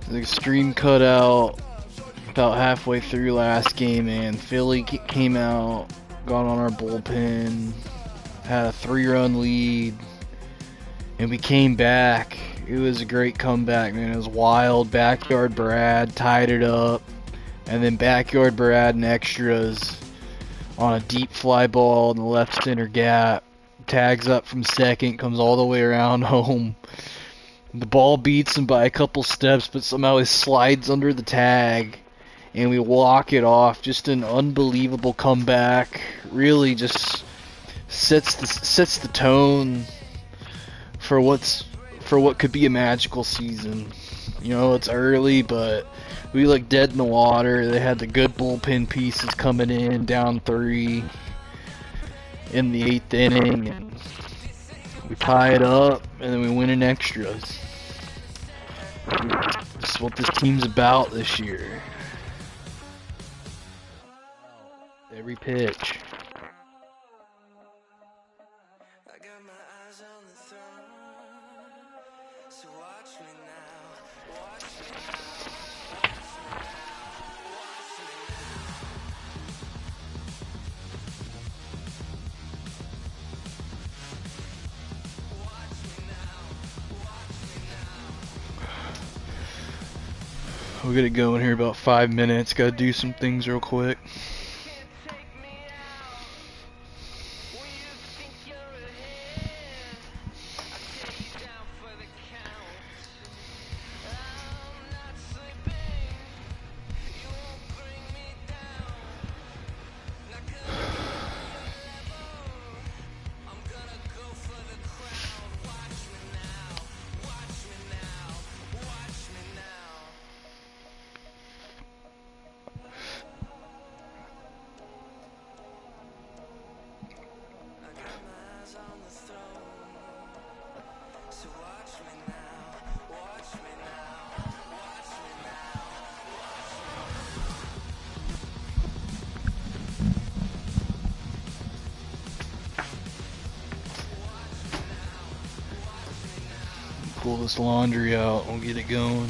The stream cut out about halfway through last game, and Philly came out, got on our bullpen, had a 3-run lead, and we came back. It was a great comeback, man. It was wild. Backyard Brad tied it up, and then Backyard Brad and extras on a deep fly ball in the left center gap. Tags up from second, comes all the way around home. The ball beats him by a couple steps, but somehow he slides under the tag, and we walk it off. Just an unbelievable comeback. Really just sets the tone for what could be a magical season. You know, it's early, but we look dead in the water. They had the good bullpen pieces coming in, down 3 in the 8th inning, and we tie it up, and then we win in extras. This is what this team's about this year. Every pitch. We'll get it going here about 5 minutes. Gotta do some things real quick. Pull this laundry out, we'll get it going.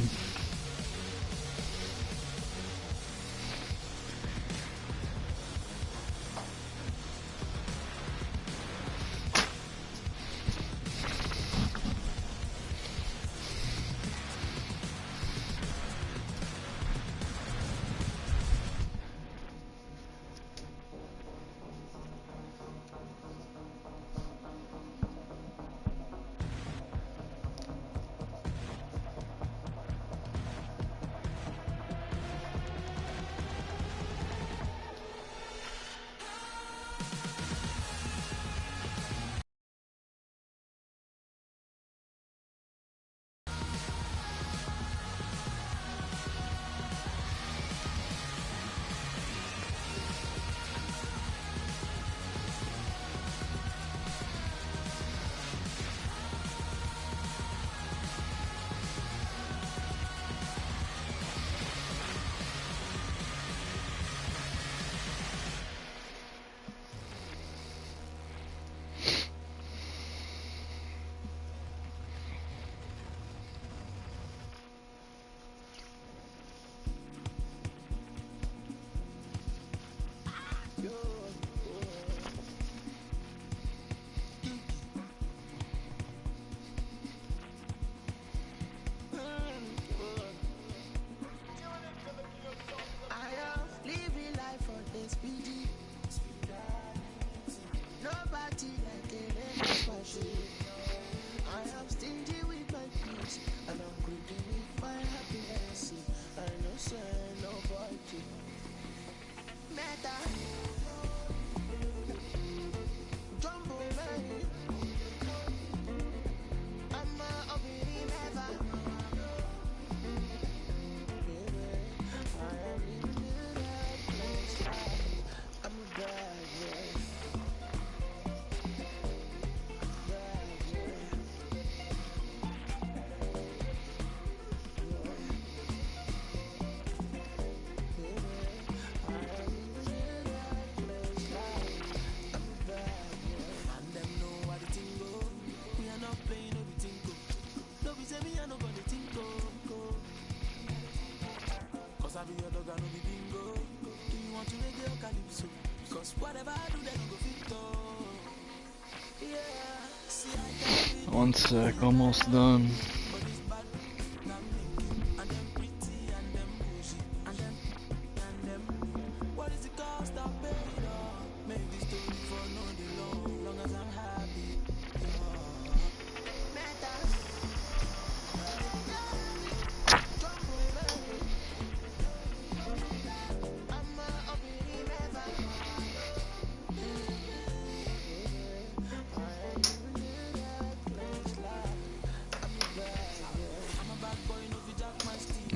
One sec, almost done.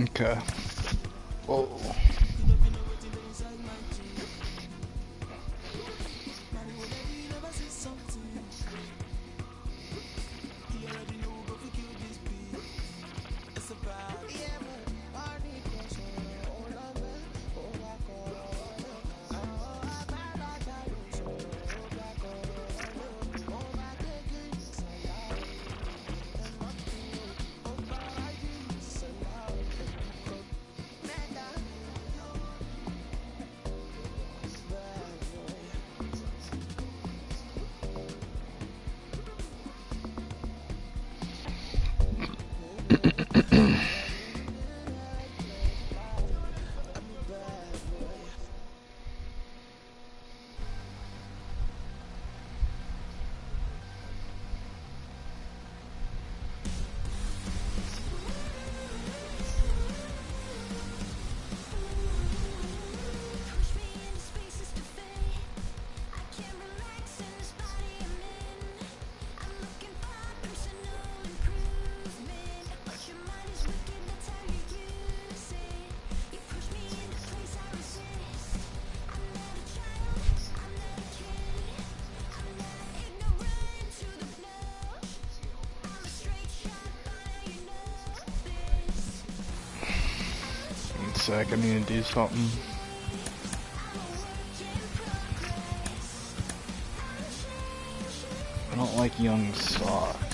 Okay. Whoa. One sec, I need to do something. I don't like young socks.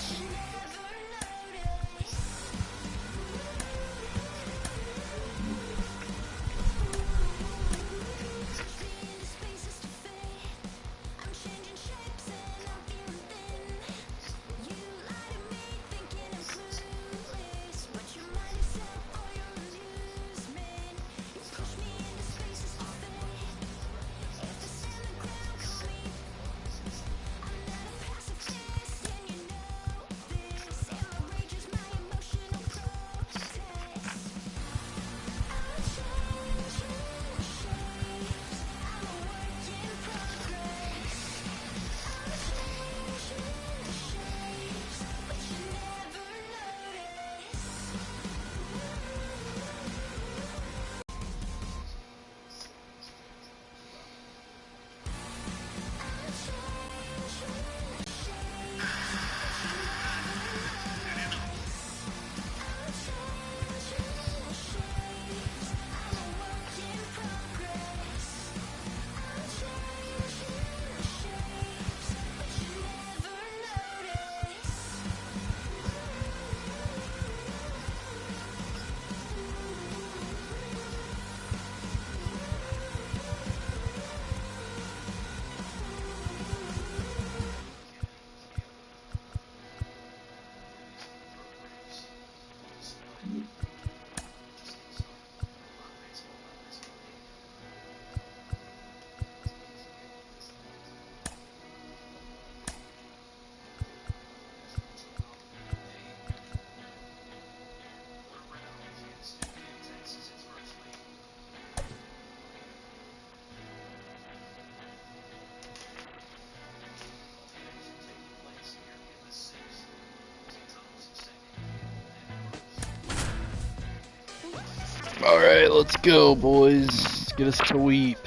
Alright, let's go, boys. Let's get us to Weep.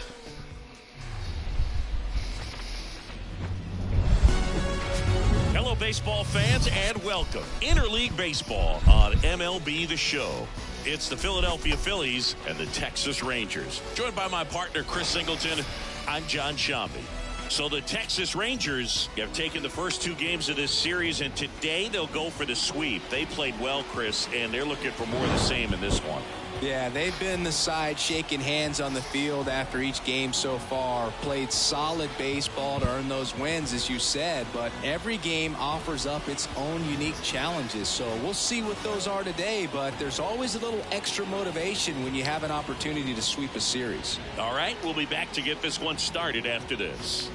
Hello, baseball fans, and welcome. Interleague Baseball on MLB The Show. It's the Philadelphia Phillies and the Texas Rangers. Joined by my partner, Chris Singleton, I'm John Shambi. So the Texas Rangers have taken the first two games of this series, and today they'll go for the sweep. They played well, Chris, and they're looking for more of the same in this one. Yeah, they've been the side shaking hands on the field after each game so far. Played solid baseball to earn those wins, as you said, but every game offers up its own unique challenges. So we'll see what those are today, but there's always a little extra motivation when you have an opportunity to sweep a series. All right, we'll be back to get this one started after this.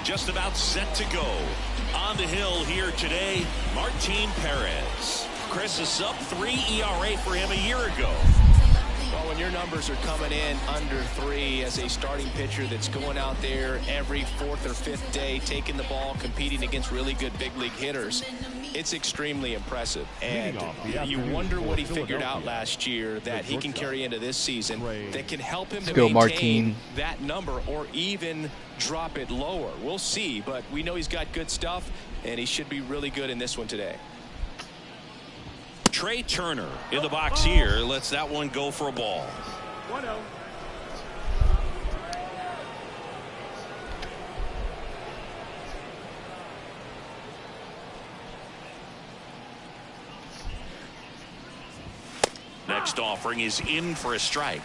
Just about set to go. On the hill here today, Martin Perez. Chris, a sub-3 ERA for him a year ago. Well, when your numbers are coming in under 3 as a starting pitcher that's going out there every 4th or 5th day, taking the ball, competing against really good big league hitters, it's extremely impressive. And you wonder what he figured out last year that he can carry into this season that can help him to maintain that number or even drop it lower. We'll see, but we know he's got good stuff, and he should be really good in this one today. Trey Turner in the box here lets that one go for a ball. 1-0. Next offering is in for a strike.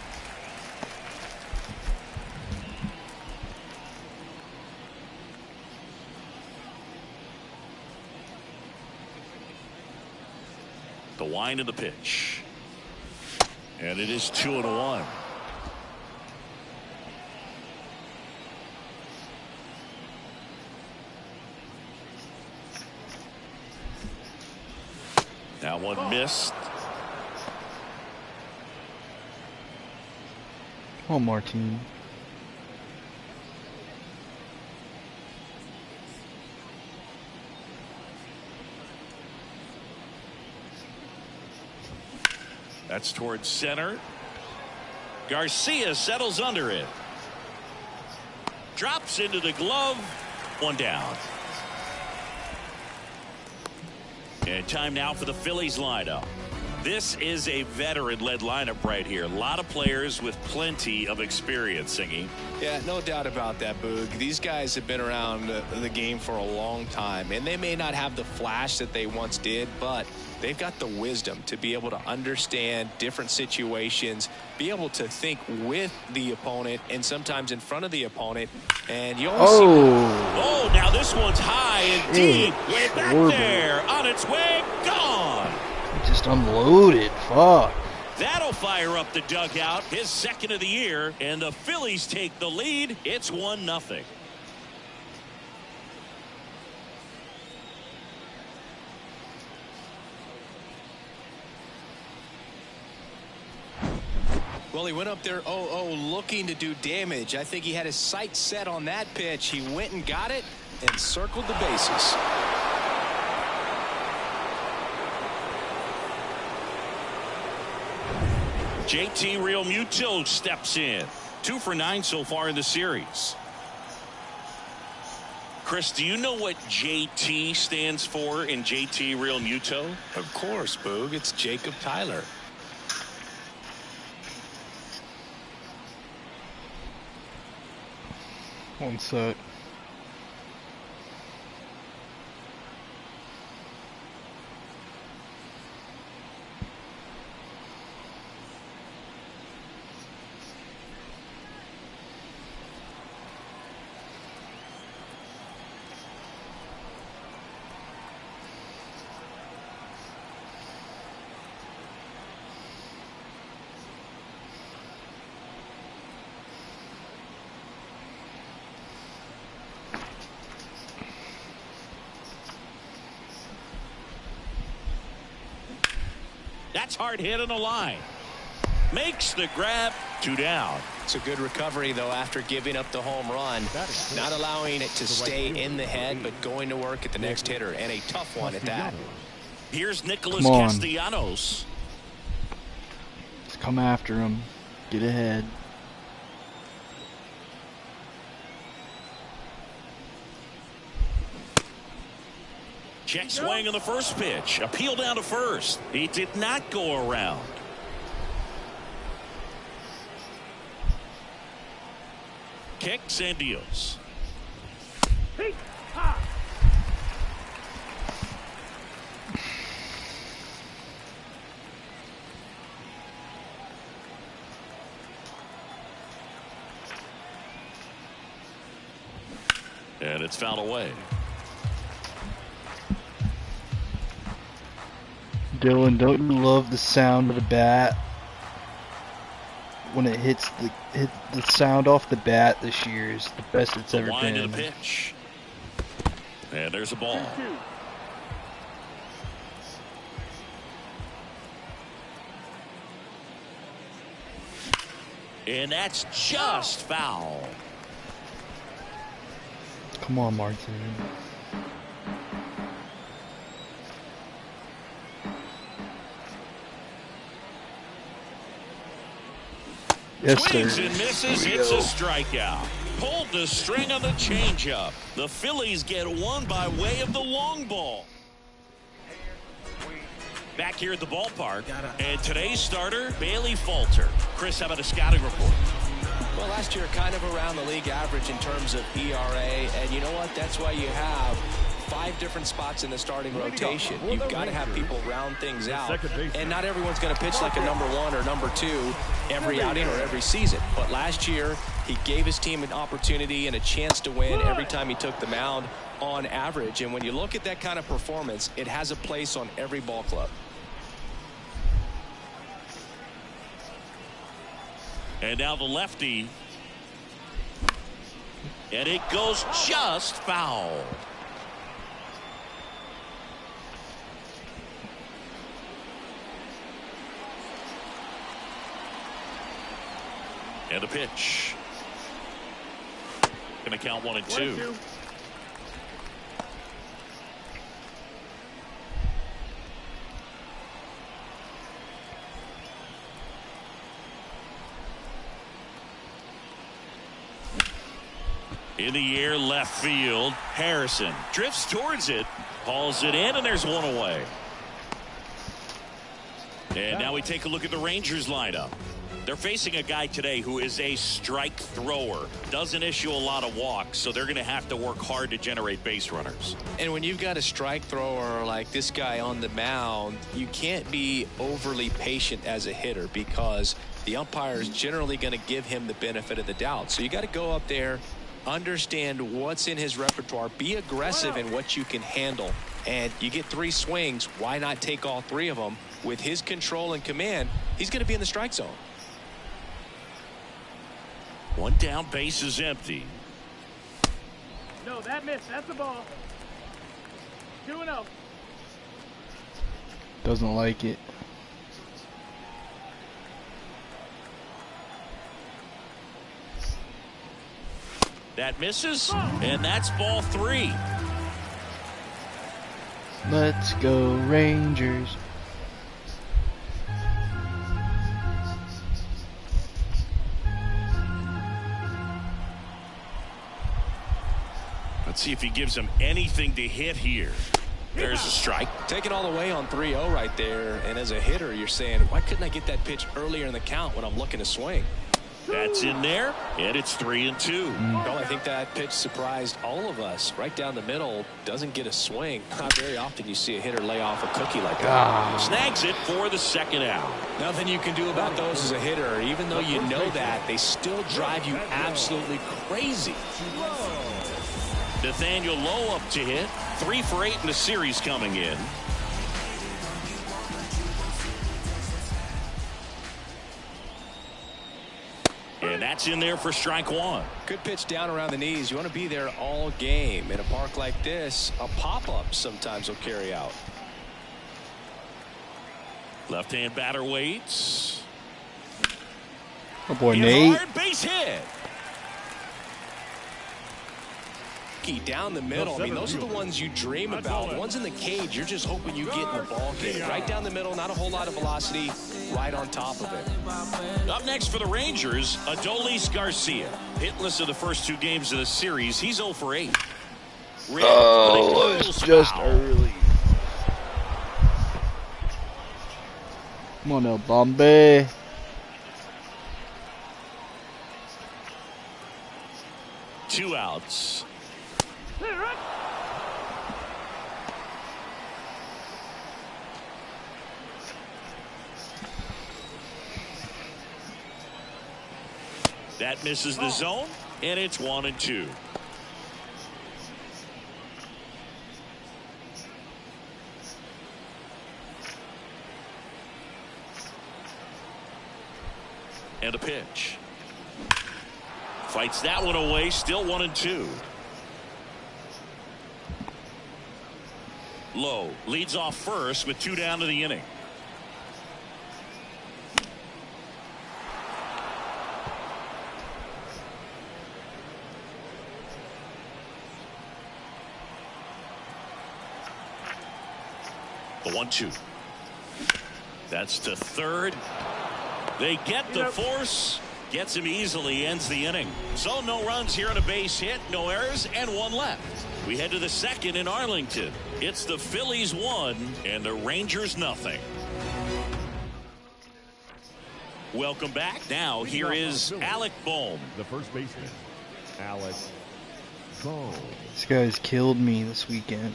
The wind of the pitch. And it is 2-1. That one missed. Oh, Martin. That's towards center. Garcia settles under it. Drops into the glove. One down. And time now for the Phillies lineup. This is a veteran-led lineup right here. A lot of players with plenty of experience, Singy. Yeah, no doubt about that, Boog. These guys have been around the game for a long time, and they may not have the flash that they once did, but they've got the wisdom to be able to understand different situations, be able to think with the opponent and sometimes in front of the opponent. And you always see. Oh, now this one's high and deep. Way back there. On its way. Gone. Just unloaded. Fuck. That'll fire up the dugout. His second of the year. And the Phillies take the lead. It's 1-0. Well, he went up there 0-0 looking to do damage. I think he had his sights set on that pitch. He went and got it and circled the bases. JT Realmuto steps in. 2 for 9 so far in the series. Chris, do you know what JT stands for in JT Realmuto? Of course, Boog. It's Jacob Tyler. One sec. That's hard hit on the line. Makes the grab. 2 down. It's a good recovery, though, after giving up the home run. Not allowing it to stay in the head, but going to work at the next hitter, and a tough one at that. Here's Nicholas Castellanos. Let's come after him. Get ahead. Check swing on the first pitch. Appeal down to first. He did not go around. Kicks and deals. And it's fouled away. Dylan, don't you love the sound of the bat when it hits the sound off the bat this year is the best it's ever line been. To the pitch. And there's a ball. And that's just foul. Come on, Martin. Yes, Swings sir. and misses. It's a strikeout. Pulled the string on the changeup. The Phillies get one by way of the long ball. Back here at the ballpark, and today's starter, Bailey Falter. Chris, how about a scouting report? Well, last year kind of around the league average in terms of ERA, and you know what? That's why you have 5 different spots in the starting rotation. You've got to have people round things out, and not everyone's going to pitch like a number 1 or number 2 every outing or every season. But last year, he gave his team an opportunity and a chance to win every time he took the mound on average. And when you look at that kind of performance, it has a place on every ball club. And now the lefty. And it goes just foul. And the pitch. Going to count 1 and 2. In the air, left field. Harrison drifts towards it, hauls it in, and there's one away. And now we take a look at the Rangers lineup. They're facing a guy today who is a strike thrower. Doesn't issue a lot of walks, so they're going to have to work hard to generate base runners. And when you've got a strike thrower like this guy on the mound, you can't be overly patient as a hitter because the umpire is generally going to give him the benefit of the doubt. So you got to go up there, understand what's in his repertoire, be aggressive in what you can handle. And you get 3 swings, why not take all 3 of them? With his control and command, he's going to be in the strike zone. One down, base is empty. No, that missed. That's the ball. 2-0. Doesn't like it. That misses, and that's ball 3. Let's go Rangers. Let's see if he gives him anything to hit here. There's a strike. Taking all the way on 3-0 right there. And as a hitter, you're saying, why couldn't I get that pitch earlier in the count when I'm looking to swing? That's in there, and it's 3-2. Well, I think that pitch surprised all of us. Right down the middle, doesn't get a swing. Not very often you see a hitter lay off a cookie like that. Snags it for the second out. Nothing you can do about those as a hitter. Even though you know that, they still drive you absolutely crazy. Nathaniel Lowe up to hit. 3 for 8 in the series coming in. And that's in there for strike 1. Good pitch down around the knees. You want to be there all game. In a park like this, a pop-up sometimes will carry out. Left-hand batter waits. Oh boy, Nate. Hard base hit. Down the middle. I mean, those are the ones you dream about. The ones in the cage, you're just hoping you get in the ball game. Right down the middle, not a whole lot of velocity, right on top of it. Up next for the Rangers, Adolis Garcia. Hitless in the first 2 games of the series. He's 0 for 8. Oh, it's just early. Come on now, Bombay. Two outs. That misses the zone, and it's 1-2. And a pitch. Fights that one away. Still 1-2. Lowe leads off first with 2 down to the inning. The 1-2. That's to third. They get the force. Gets him easily. Ends the inning. So no runs here on a base hit. No errors and 1 left. We head to the second in Arlington. It's the Phillies 1 and the Rangers nothing. Welcome back. Now here is Alec Bohm, the first baseman. Alec Bohm. This guy's killed me this weekend.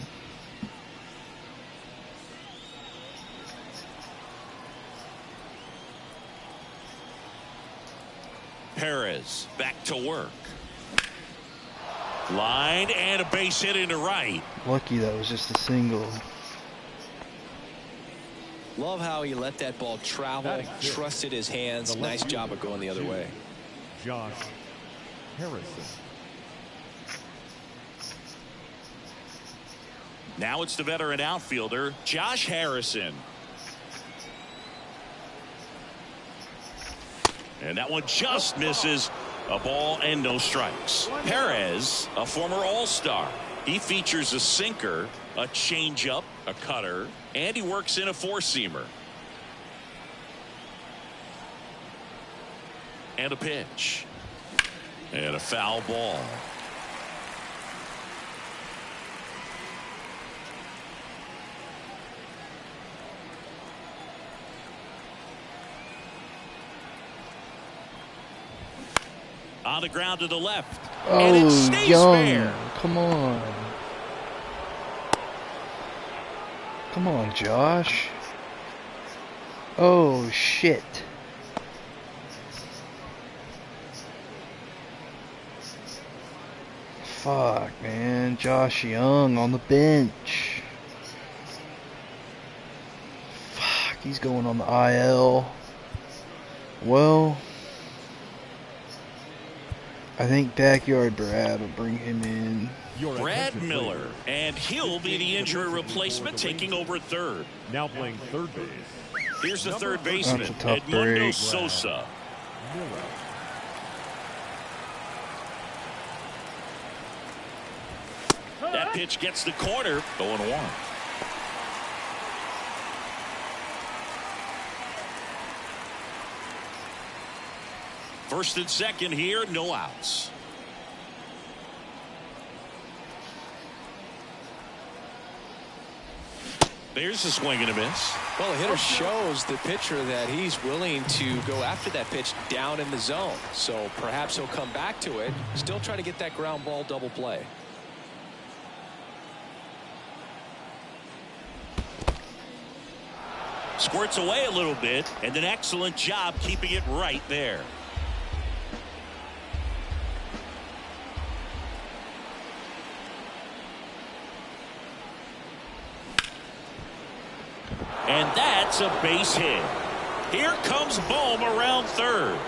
Perez back to work. Line and a base hit into right. Lucky that was just a single. Love how he let that ball travel, trusted his hands. Nice job of going the other way. Josh Harrison. Now it's the veteran outfielder, Josh Harrison. And that one just misses. A ball and no strikes. Perez, a former All-Star. He features a sinker, a changeup, a cutter, and he works in a four-seamer. And a pitch. And a foul ball. On the ground to the left. And it stays fair. Come on. Come on, Josh. Oh, shit. Fuck, man. Josh Young on the bench. Fuck, he's going on the IL. Well, I think Backyard Brad will bring him in. Brad Miller, and he'll be the injury replacement, taking over third. Now playing third base. Here's the third baseman, That's a tough Edmundo break. Sosa. Miller. That pitch gets the corner. 0-1. First and second here, no outs. There's a swing and a miss. Well, the hitter shows the pitcher that he's willing to go after that pitch down in the zone. So perhaps he'll come back to it. Still try to get that ground ball double play. Squirts away a little bit, and an excellent job keeping it right there. And that's a base hit. Here comes Bohm around third.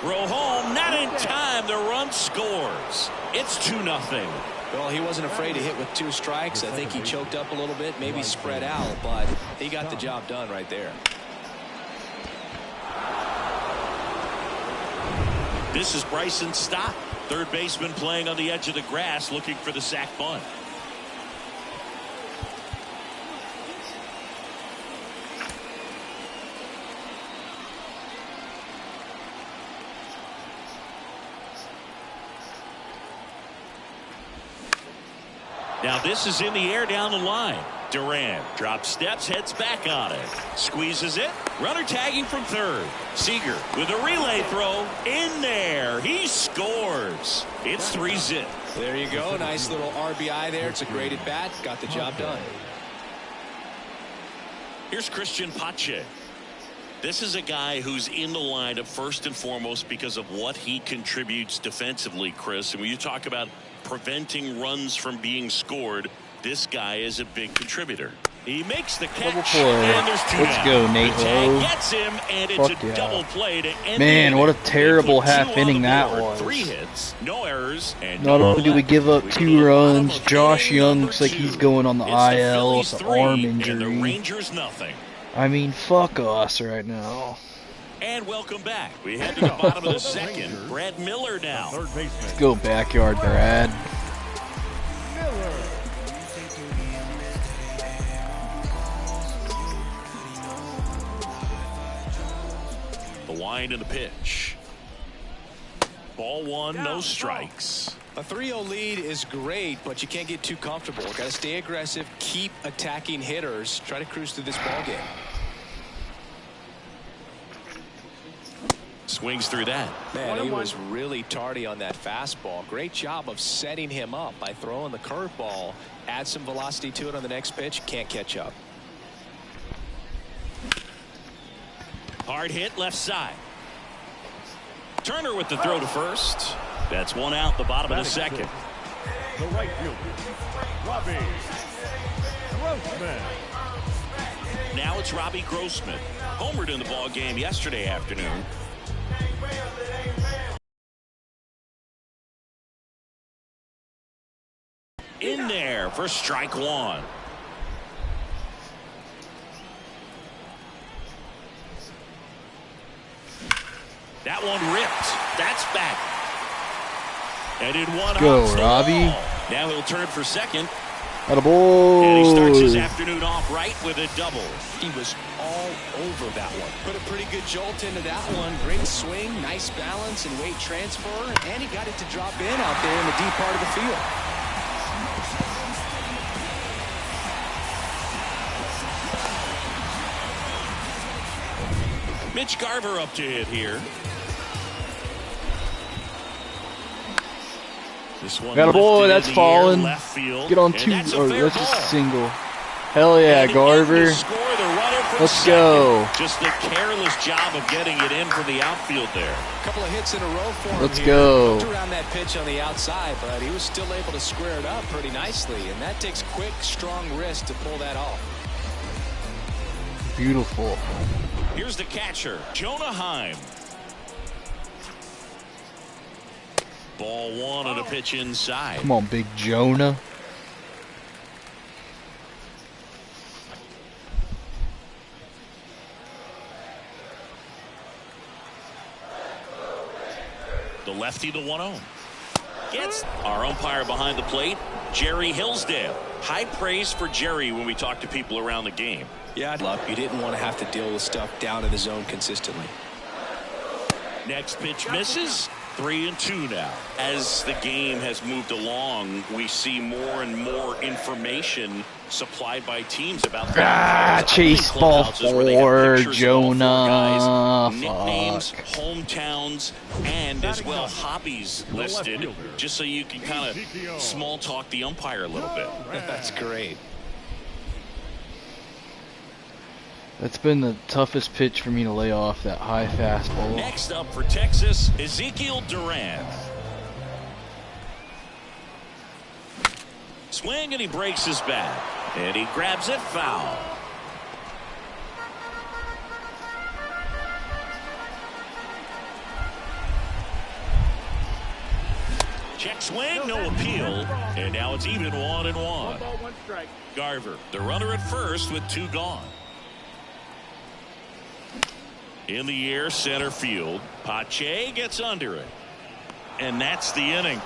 Row home, not in time. The run scores. It's 2-0. Well, he wasn't afraid to hit with 2 strikes. I think he choked up a little bit, maybe spread out, but he got the job done right there. This is Bryson Stott, third baseman, playing on the edge of the grass, looking for the sac bunt. Now this is in the air down the line. Duran drops steps, heads back on it. Squeezes it. Runner tagging from third. Seager with a relay throw. In there. He scores. It's 3-0. There you go. Nice little RBI there. It's a great at bat. Got the job done. Here's Christian Pache. This is a guy who's in the lineup first and foremost because of what he contributes defensively, Chris. And when you talk about preventing runs from being scored, this guy is a big contributor. He makes the Double catch, play. and there's two Let's down. go, Nate The tag Lowe. gets him, and it's Fuck a yeah. double play to end Man, the what a inning. terrible They put half two on inning the that board, was. 3 hits, no errors, and Not no only did we left. give up We go 2 to the bottom runs, of Josh inning Young number looks like he's 2. going on the It's IL Phillies with an 3 arm and the injury. Rangers nothing. I mean, fuck us right now. And welcome back. We head to the bottom of the second. Brad Miller now. Third baseman. Let's go backyard, Brad. Miller. The wind and the pitch. Ball 1, no strikes. A 3-0 lead is great, but you can't get too comfortable. Got to stay aggressive, keep attacking hitters, try to cruise through this ball game. Swings through that. Man, he was really tardy on that fastball. Great job of setting him up by throwing the curveball. Add some velocity to it on the next pitch. Can't catch up. Hard hit left side. Turner with the throw to first. That's 1 out, the bottom of the second. The right fielder, Robbie Grossman. Now it's Robbie Grossman. Homered in the ball game yesterday afternoon. In there for strike 1. That one ripped. That's back. And in one Go, hops the Robbie. wall. Now he'll turn for second. Attaboy. And he starts his afternoon off right with a double. He was all over that one. Put a pretty good jolt into that one. Great swing, nice balance and weight transfer. And he got it to drop in out there in the deep part of the field. Mitch Garver up to hit here. This one Attaboy, lifted that's in the air, falling. left field, Get on and 2, that's a or fair that's just a ball. single. Hell yeah, And in Garver. to score the runner from Let's second. go. Just the careless job of getting it in from the outfield there. A couple of hits in a row for him. Let's here. go. Looked around that pitch on the outside, but he was still able to square it up pretty nicely. And that takes quick, strong wrist to pull that off. Beautiful. Here's the catcher, Jonah Heim. Ball 1 on a pitch inside. Come on, Big Jonah. The lefty, the 1-0. Gets our umpire behind the plate, Jerry Hillsdale. High praise for Jerry when we talk to people around the game. Yeah, luck. You didn't want to have to deal with stuff down in the zone consistently. Next pitch misses. 3-2 now. As the game has moved along, we see more and more information supplied by teams about chase ball for Jonah. Guys, nicknames, hometowns, and as well hobbies listed, just so you can kind of small talk the umpire a little bit. That's great. That's been the toughest pitch for me to lay off, that high fastball. Next up for Texas, Ezekiel Duran. Swing and he breaks his bat. And he grabs it foul. Check swing, no appeal. And now it's even 1-1. 1 ball, 1 strike. Garver, the runner at first with 2 gone. In the air, center field. Pache gets under it. And that's the inning.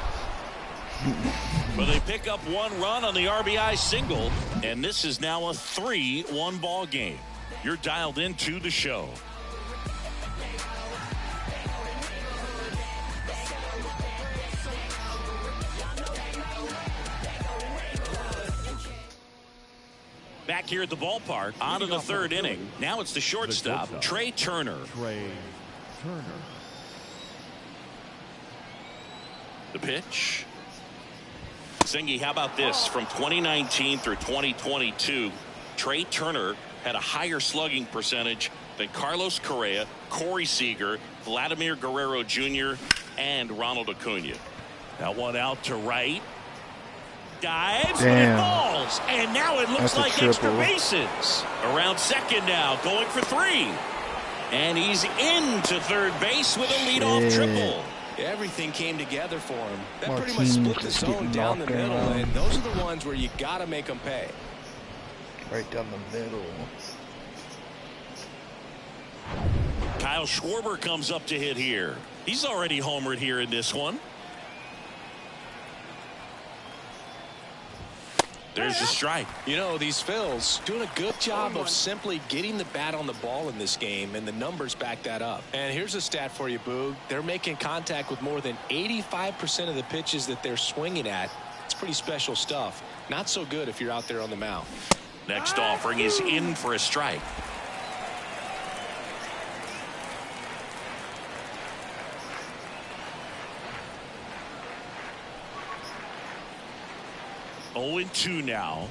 But they pick up 1 run on the RBI single. And this is now a 3-1 ball game. You're dialed into the show. Back here at the ballpark, on to the 3rd inning. Now it's the shortstop, Trey Turner. Trey Turner. The pitch. Singy, how about this? From 2019 through 2022, Trey Turner had a higher slugging percentage than Carlos Correa, Corey Seager, Vladimir Guerrero Jr., and Ronald Acuna. That one out to right. Dives, but it falls. Fouls, and now it looks like extra bases. Around second now, going for 3. And he's into third base with a leadoff triple. Everything came together for him. That pretty much split the zone down the middle, and those are the ones where you got to make them pay. Right down the middle. Kyle Schwarber comes up to hit here. He's already homered here in this one. There's a strike. You know, these Phils doing a good job of simply getting the bat on the ball in this game, and the numbers back that up. And here's a stat for you, Boog. They're making contact with more than 85% of the pitches that they're swinging at. It's pretty special stuff. Not so good if you're out there on the mound. Next offering is in for a strike. Oh, 2 now.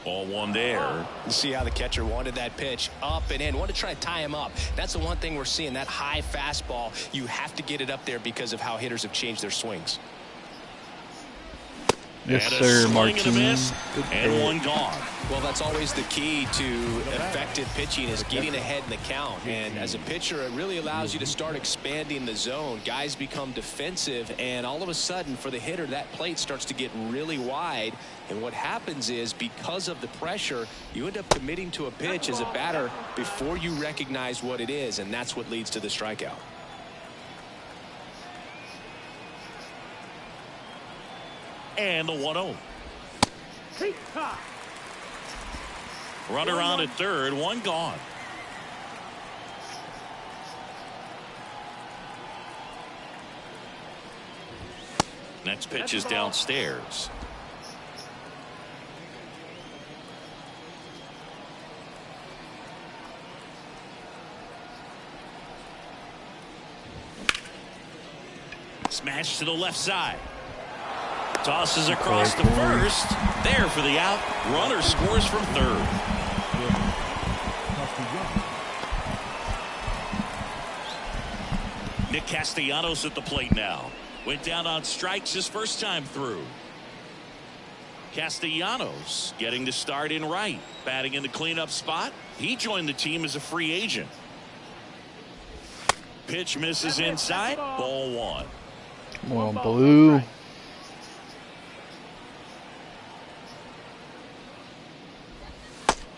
Ball 1 there. You see how the catcher wanted that pitch up and in. Wanted to try to tie him up. That's the one thing we're seeing. That high fastball. You have to get it up there because of how hitters have changed their swings. Yes, sir, Martin. And 1 gone. Well, that's always the key to effective pitching, is getting ahead in the count. And as a pitcher, it really allows you to start expanding the zone. Guys become defensive, and all of a sudden, for the hitter, that plate starts to get really wide. And what happens is, because of the pressure, you end up committing to a pitch as a batter before you recognize what it is, and that's what leads to the strikeout. And the 1-0. Runner on at third, 1 gone. Next pitch is downstairs. Smash to the left side. Tosses across to first. There for the out. Runner scores from third. Nick Castellanos at the plate now. Went down on strikes his first time through. Castellanos getting the start in right. Batting in the cleanup spot. He joined the team as a free agent. Pitch misses inside. Ball 1. Come on, Blue.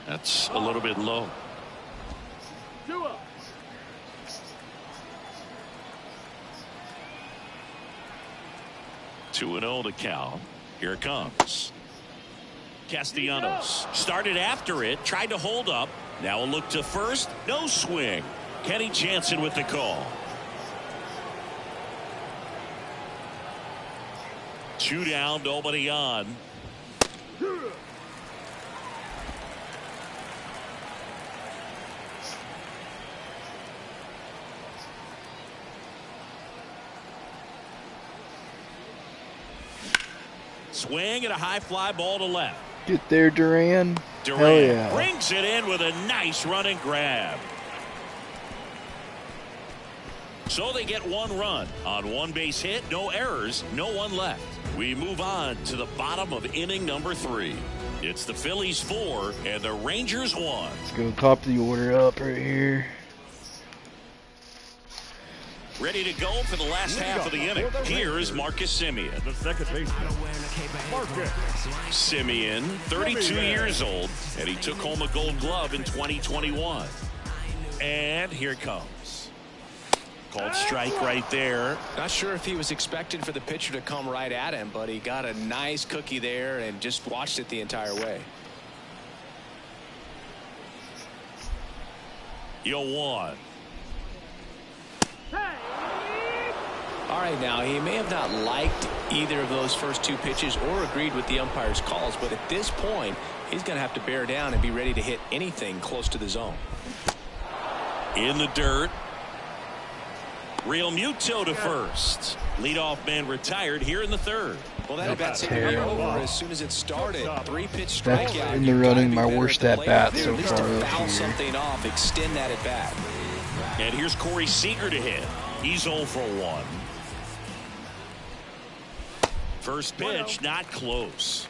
That's a little bit low. 2-0. Two and 0 to count. Here it comes. Castellanos started after it, tried to hold up. Now a look to first. No swing. Kenny Jansen with the call. 2 down, nobody on. Swing and a high fly ball to left. Get there, Duran. Duran Hell yeah. brings it in with a nice running grab. So they get 1 run on 1 base hit, no errors, no one left. We move on to the bottom of inning number 3. It's the Phillies 4 and the Rangers 1. Let's go top the order up right here. Ready to go for the last half of the inning. Here is Marcus Semien. The second baseman, Marcus Semien, 32 years old, and he took home a Gold Glove in 2021. And here it comes. Called strike right there. Not sure if he was expecting for the pitcher to come right at him, but he got a nice cookie there and just watched it the entire way. 0-1. All right, now he may have not liked either of those first 2 pitches or agreed with the umpire's calls, but at this point he's going to have to bear down and be ready to hit anything close to the zone. In the dirt. Real Muto to first. Leadoff man retired here in the 3rd. Well, that at-bat's going to be over as soon as it started. 3-pitch That's strikeout. in the running my worst at-bat so At least far to this foul year. something off, extend that at-bat. And here's Corey Seager to hit. He's 0 for 1. First pitch, not close.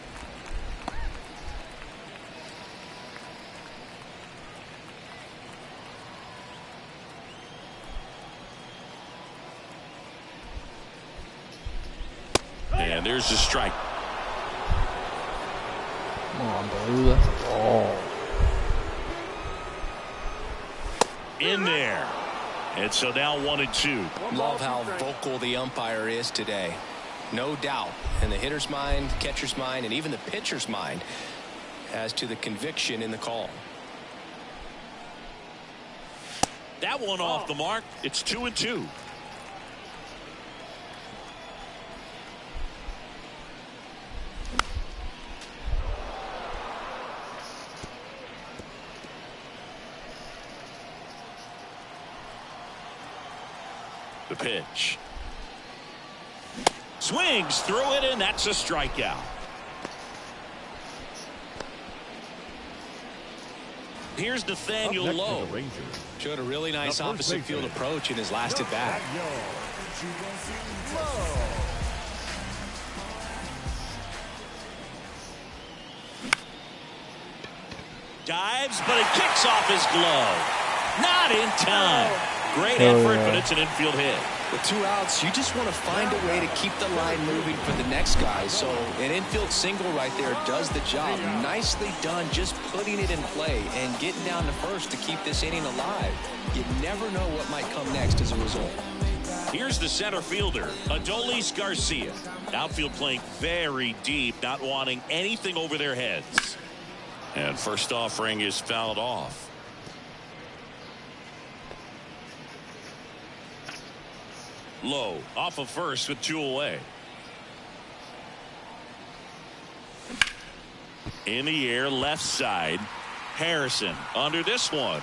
And there's the strike. Come on, bro. That's a ball. In there. And so now 1-2. Love how vocal the umpire is today. No doubt in the hitter's mind, catcher's mind, and even the pitcher's mind as to the conviction in the call. That one off the mark. It's 2-2. The pitch. Swings through it, and that's a strikeout. Here's Nathaniel Lowe. Showed a really nice opposite field approach in his last at bat. Dives, but it kicks off his glove. Not in time. Great effort, but it's an infield hit. With 2 outs, you just want to find a way to keep the line moving for the next guy. So an infield single right there does the job. Nicely done, just putting it in play and getting down to first to keep this inning alive. You never know what might come next as a result. Here's the center fielder, Adolis Garcia. Outfield playing very deep, not wanting anything over their heads. And first offering is fouled off. Low off of first with 2 away. In the air, left side. Harrison under this one.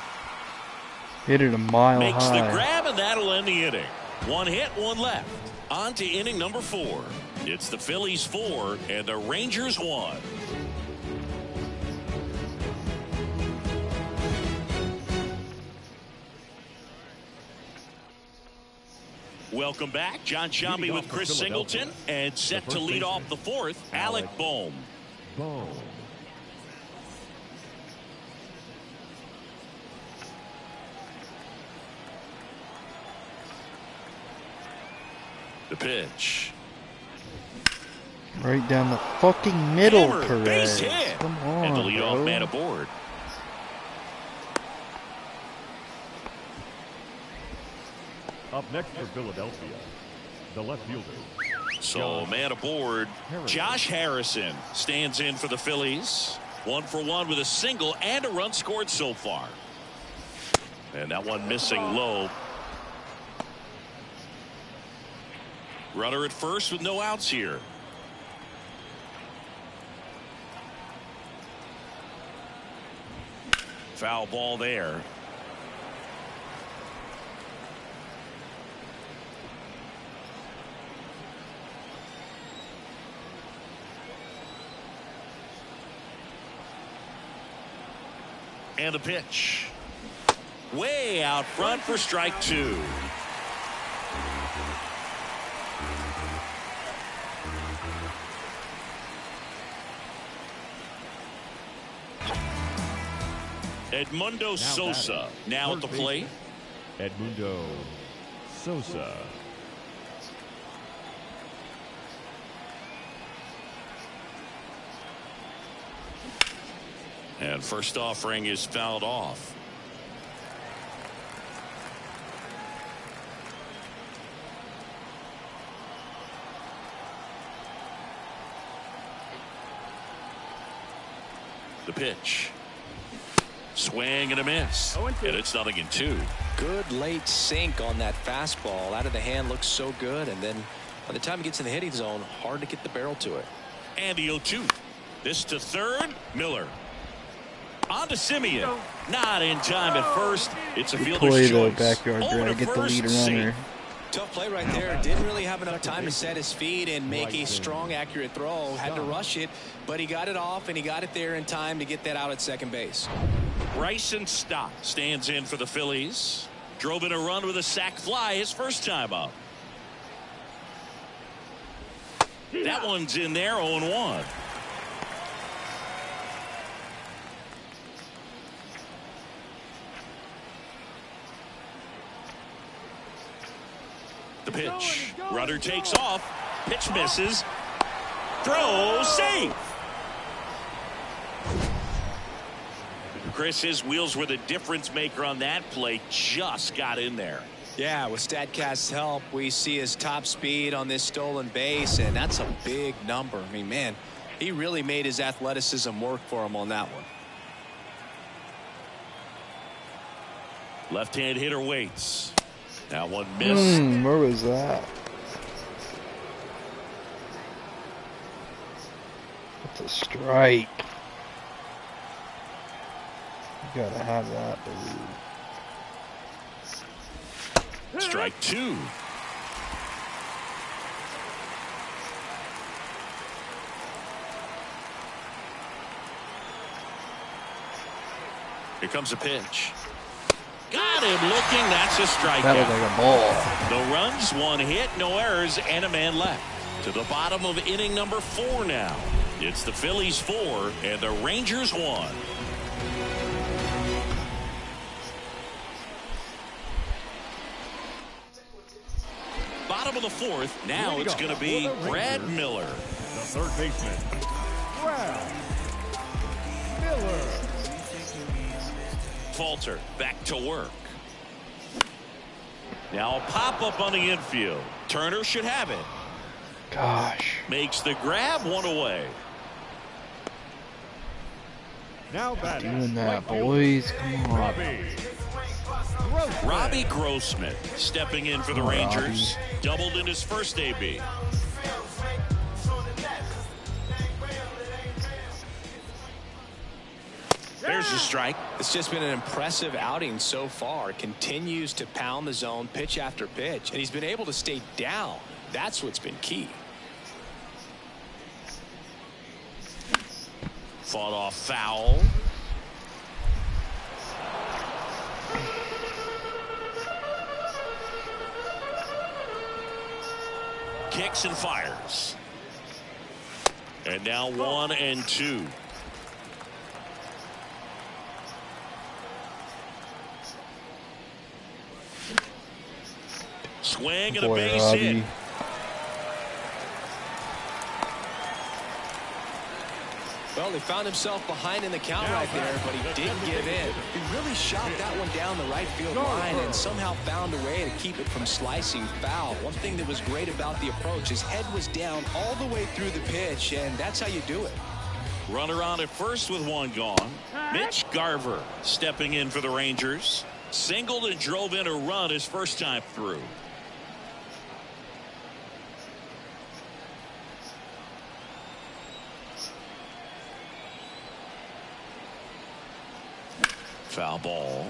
Hit it a mile Makes high. the grab, and that'll end the inning. 1 hit, 1 left. On to inning number 4. It's the Phillies 4 and the Rangers 1. Welcome back. John Shambi with Chris Singleton, and set to lead off the 4th, Alec Bohm. The pitch. Right down the fucking middle, Hammered, base Perez. hit. Come on, And the leadoff bro. man aboard. Up next for Philadelphia, the left fielder. So man aboard. Josh Harrison stands in for the Phillies. 1 for 1 with a single and a run scored so far. And that one missing low. Runner at first with no outs here. Foul ball there. And the pitch. Way out front for strike 2. Edmundo Sosa now at the plate. Edmundo Sosa. And first offering is fouled off. The pitch. Swing and a miss. And it's 0-2. Good late sink on that fastball. Out of the hand, looks so good, and then by the time it gets in the hitting zone, hard to get the barrel to it. And the 0-2. This to third. Miller. On to Simeon. Not in time at first. It's a fielder's Play the choice. backyard Over drag. to Get the first, lead safe. runner. Tough play right there. Didn't really have enough time to set his feet and make a strong, accurate throw. Had to rush it, but he got it off, and he got it there in time to get that out at second base. Bryson Stott stands in for the Phillies. Drove in a run with a sac fly his first time up. That one's in there, 0-1. The pitch. Runner takes off. Pitch misses. throw, safe. Chris, his wheels were the difference maker on that play. Just got in there. Yeah, with StatCast's help, we see his top speed on this stolen base, and that's a big number. I mean, man, he really made his athleticism work for him on that one. Left-hand hitter waits. That one missed. Where was that? That's a strike. You gotta have that, dude. Strike two. Here comes a pitch. Got him looking. That's a strikeout. That looked like a ball. No runs, one hit, no errors, and a man left. To the bottom of inning number 4 now. It's the Phillies 4 and the Rangers 1. Bottom of the 4th. Now it's going to be Brad Miller. The third baseman, Brad Miller. Falter back to work. Now a pop-up on the infield. Turner should have it. Gosh. Makes the grab, one away. Now batting, Doing that, right fielder, boys. Come on. Robbie Grossman stepping in for the Rangers. Doubled in his first AB. There's a strike. It's just been an impressive outing so far. Continues to pound the zone pitch after pitch, and he's been able to stay down. That's what's been key. Fought off foul. Kicks and fires. And now 1-2. Swing and a Boy, base Robbie. hit. Well, he found himself behind in the count right there, but he didn't give in. He really shot that one down the right field line and somehow found a way to keep it from slicing foul. One thing that was great about the approach, his head was down all the way through the pitch, and that's how you do it. Runner on at first with one gone. Mitch Garver stepping in for the Rangers. Singled and drove in a run his first time through. Foul ball.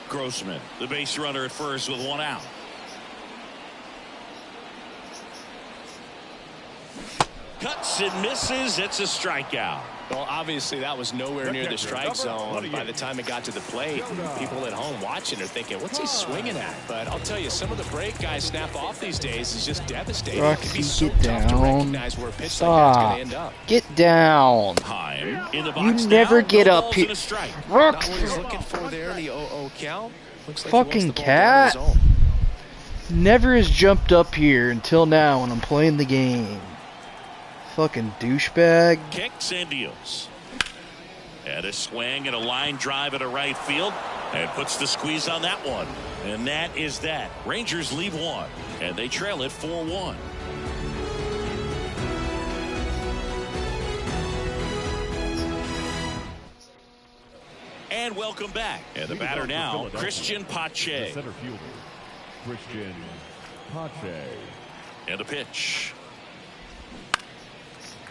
Grossman, the base runner at first with one out. Cuts and misses. It's a strikeout. Well, obviously that was nowhere near the strike zone. By the time it got to the plate, people at home watching are thinking, what's he swinging at? But I'll tell you, some of the break guys snap off these days is just devastating. It can be so tough to recognize where a pitch like that's going to end up. Get down. Heim in the box You never now. get No up balls here. and a strike. Not what he's looking for there in the 0-0 count. Looks like he wants Fucking the ball down cat. the zone. Never has jumped up here until now when I'm playing the game. Fucking douchebag. Kicks and deals. And a swing and a line drive at a right field. And puts the squeeze on that one. And that is that. Rangers leave one. And they trail it 4-1. And welcome back. And the batter now, Christian The Pache. center fielder, Christian Pache. And a pitch.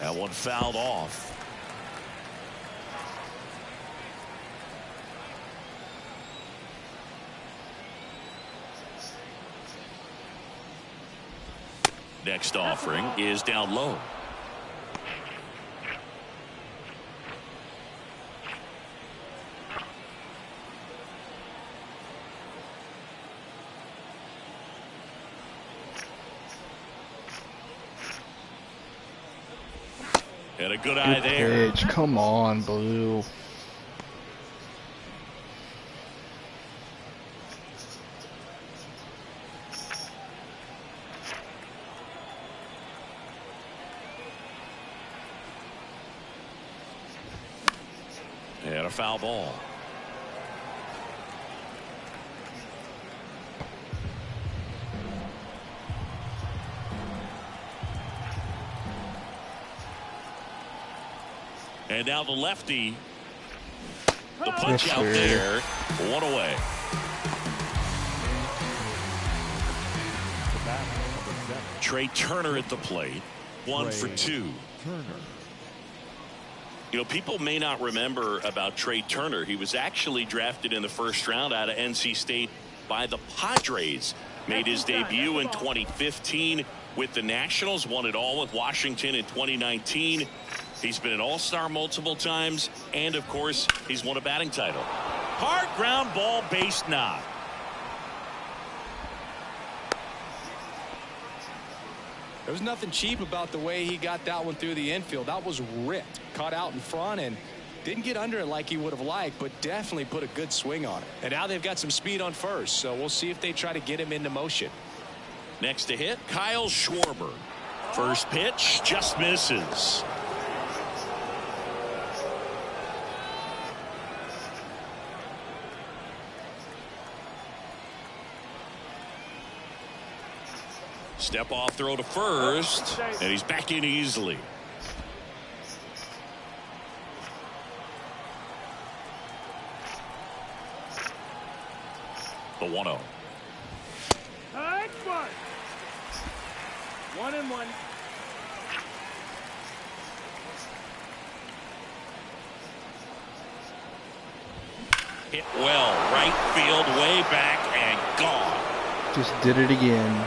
That one fouled off. Next offering is down low. And a good eye there. Pitch. Come on, Blue. foul ball. And now the lefty. The punch out there. One away. Trey Turner at the plate. 1 for 2. You know, people may not remember about Trey Turner. He was actually drafted in the first round out of NC State by the Padres. Made his debut in 2015 with the Nationals. Won it all with Washington in 2019. He's been an all-star multiple times. And, of course, he's won a batting title. Hard ground ball, base knock. There was nothing cheap about the way he got that one through the infield. That was ripped. Caught out in front and didn't get under it like he would have liked, but definitely put a good swing on it. And now they've got some speed on first, so we'll see if they try to get him into motion. Next to hit, Kyle Schwarber. First pitch just misses. Step off throw to first, and he's back in easily. The 1-0. 1-1. Hit well, right field, way back, and gone. Just did it again.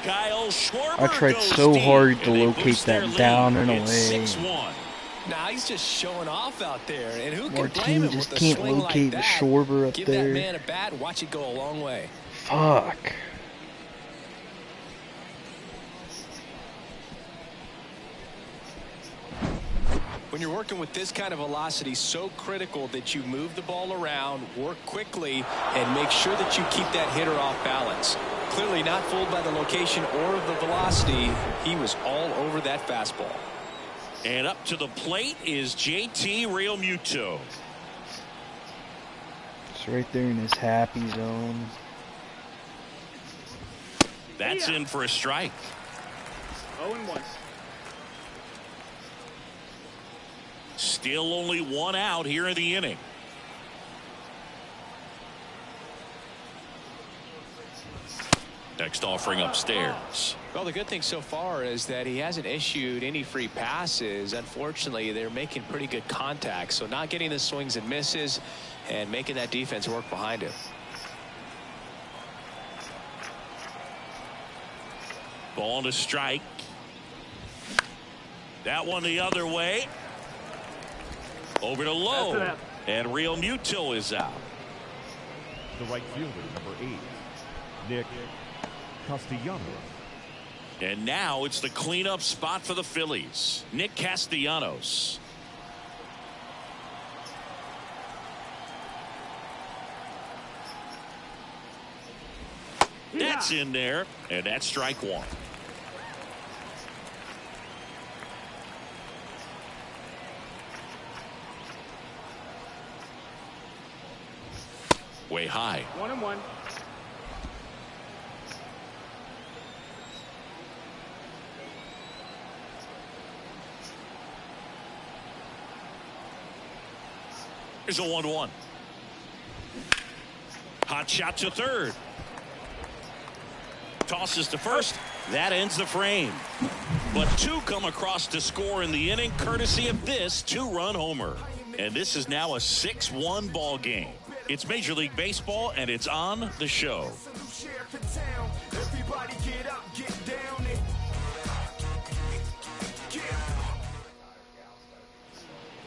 Kyle Schwarber I tried goes so deep, hard to and they locate boost their that lead. down and It's away. 6-1. Now he's just showing off out there, and who can Our blame team him just with a can't swing locate like that? Schwarber up Give there. that man a bat and watch it go a long way. Fuck. When you're working with this kind of velocity, so critical that you move the ball around, work quickly, and make sure that you keep that hitter off balance. Clearly not fooled by the location or the velocity. He was all over that fastball. And up to the plate is JT Realmuto. It's right there in his happy zone. That's in for a strike. 0-1. Still only one out here in the inning. Next offering upstairs. Well, the good thing so far is that he hasn't issued any free passes. Unfortunately, they're making pretty good contact, so not getting the swings and misses and making that defense work behind him. Ball to strike. That one the other way. Over to low. And Realmuto is out. The right fielder, number 8, Nick Castellanos. And now it's the cleanup spot for the Phillies. Nick Castellanos. That's in there, and that's strike one. Way high. 1-1. Here's a 1-1. Hot shot to third. Tosses to first. That ends the frame. But two come across to score in the inning, courtesy of this two-run homer. And this is now a 6-1 ball game. It's Major League Baseball, and it's on the show.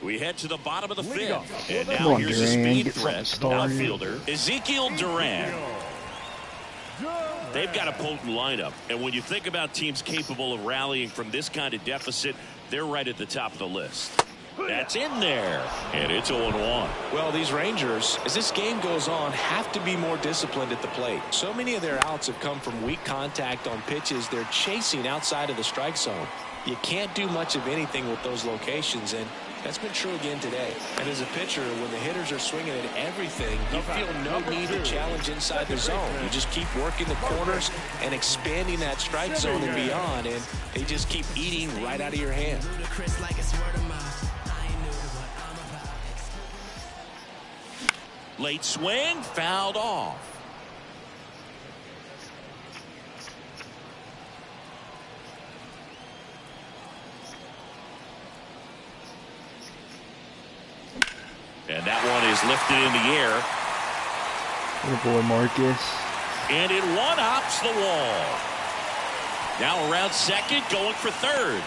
We head to the bottom of the fifth. And now on, here's a Duran, speed get threat. something started. Outfielder Ezekiel Duran. They've got a potent lineup. And when you think about teams capable of rallying from this kind of deficit, they're right at the top of the list. That's in there. And it's 0-1. Well, these Rangers, as this game goes on, have to be more disciplined at the plate. So many of their outs have come from weak contact on pitches they're chasing outside of the strike zone. you can't do much of anything with those locations, and that's been true again today. And as a pitcher, when the hitters are swinging at everything, you feel no need to challenge inside the zone. You just keep working the corners and expanding that strike zone and beyond, and they just keep eating right out of your hand. Late swing, fouled off. And that one is lifted in the air. Good boy, Marcus. And it one-hops the wall. Now around second, going for third.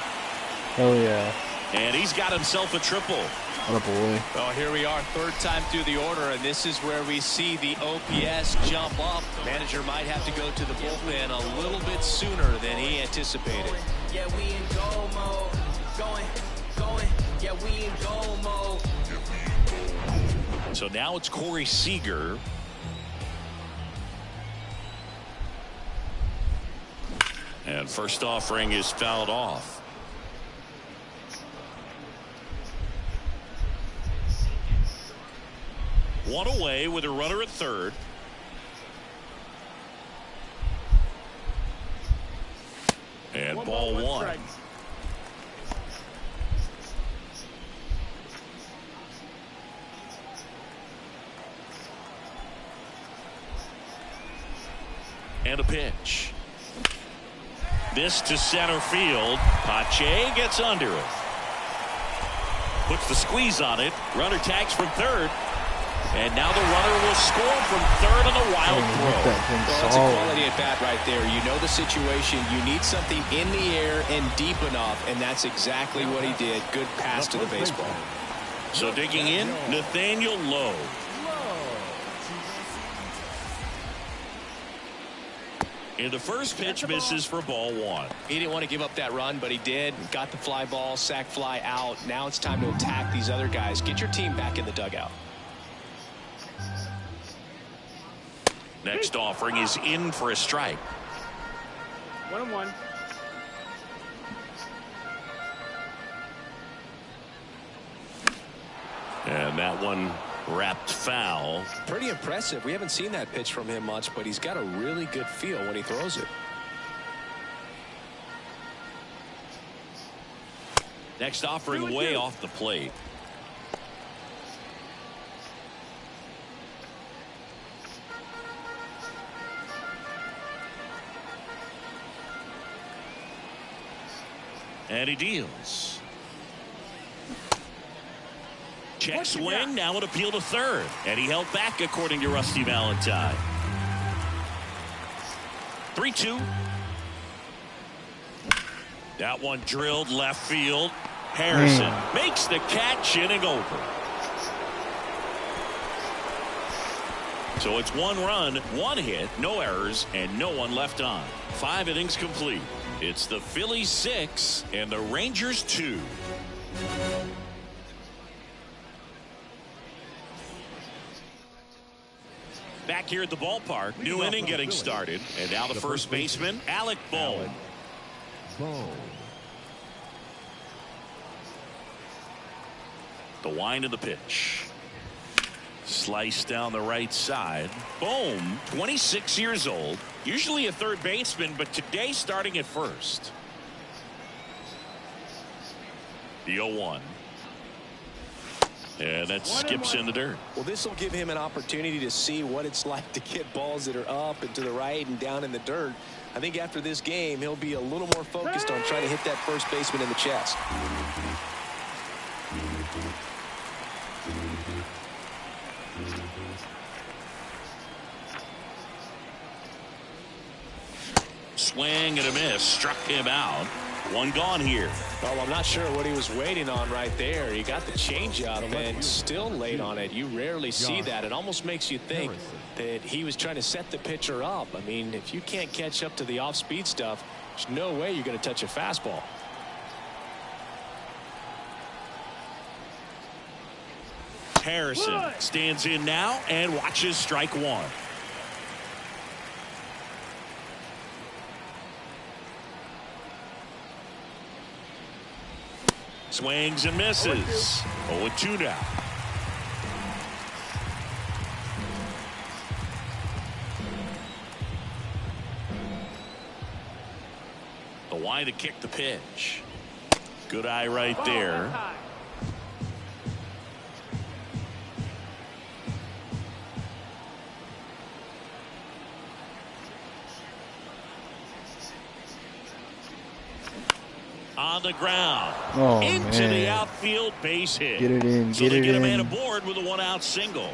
Oh, yeah. And he's got himself a triple. What a boy. Well, here we are, third time through the order, and this is where we see the OPS jump up. Manager might have to go to the bullpen a little bit sooner than he anticipated. Yeah, we in goal mode. Going. Yeah, we in goal mode. So now it's Corey Seager. And first offering is fouled off. One away with a runner at third. And ball one. Strike. And a pitch. This to center field. Pache gets under it. Puts the squeeze on it. Runner tags from third. And now the runner will score from third on a wild throw. Well, that's a quality at bat right there. You know the situation. You need something in the air and deep enough, and that's exactly what he did. Good pass to the baseball. So digging in, Nathaniel Lowe. And the first pitch misses for ball one. He didn't want to give up that run, but he did. Got the fly ball, sac fly out. Now it's time to attack these other guys. Get your team back in the dugout. Next offering is in for a strike. 1-1. And that one wrapped foul. Pretty impressive. We haven't seen that pitch from him much, but he's got a really good feel when he throws it. Next offering way off the plate. And he deals. Check swing, now an appeal to third. And he held back according to Rusty Valentine. 3-2. That one drilled left field. Harrison makes the catch, inning over. So it's 1 run, 1 hit, no errors, and no one left on. 5 innings complete. It's the Phillies 6 and the Rangers 2. Back here at the ballpark, new inning getting started. And now the first baseman, Alec Bohm. The wind of the pitch. Slice down the right side. Bohm, 26 years old. Usually a third baseman, but today starting at first. The 0-1. And that skips in the dirt. Well, this will give him an opportunity to see what it's like to get balls that are up and to the right and down in the dirt. I think after this game, he'll be a little more focused on trying to hit that first baseman in the chest. Swing and a miss. Struck him out. 1 gone here. Well, I'm not sure what he was waiting on right there. He got the changeup and still late on it. You rarely see that. It almost makes you think that he was trying to set the pitcher up. I mean, if you can't catch up to the off-speed stuff, there's no way you're going to touch a fastball. Harrison stands in now and watches strike 1. swings and misses. 0-2 now. The wide to kick the pitch. Good eye right there. On the ground. Oh, into man. the outfield, base hit. Get it in. So Get they it get a in. man aboard with a 1-out single.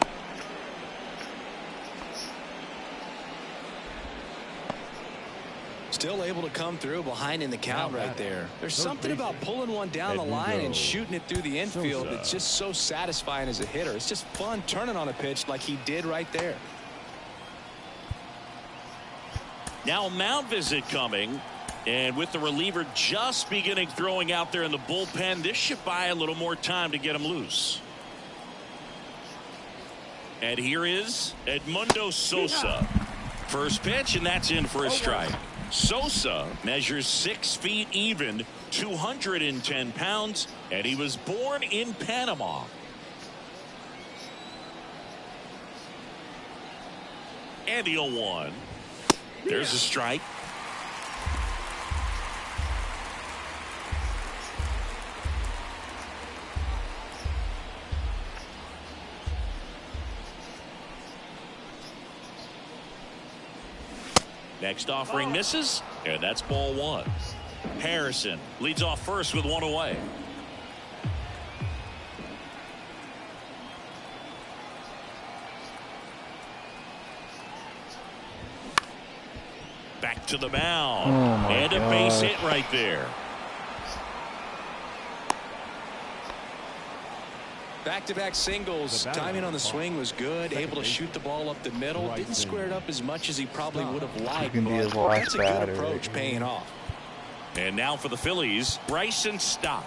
Still able to come through behind in the count right there. There's something about pulling one down the line and shooting it through the infield that's just so satisfying as a hitter. It's just fun turning on a pitch like he did right there. Now a mound visit coming. And with the reliever just beginning throwing out there in the bullpen, this should buy a little more time to get him loose. And here is Edmundo Sosa. First pitch, and that's in for a strike. Sosa measures 6 feet even, 210 pounds, and he was born in Panama. And the 0-1. There's a strike. Next offering misses, and that's ball 1. Harrison leads off first with 1 away. Back to the mound. Oh, my and a base gosh. hit right there. Back-to-back singles. Timing on the swing was good. Able to shoot the ball up the middle. Didn't square it up as much as he probably would have liked. Can be his But last that's a batter. good approach, paying off. And now for the Phillies, Bryson Stott.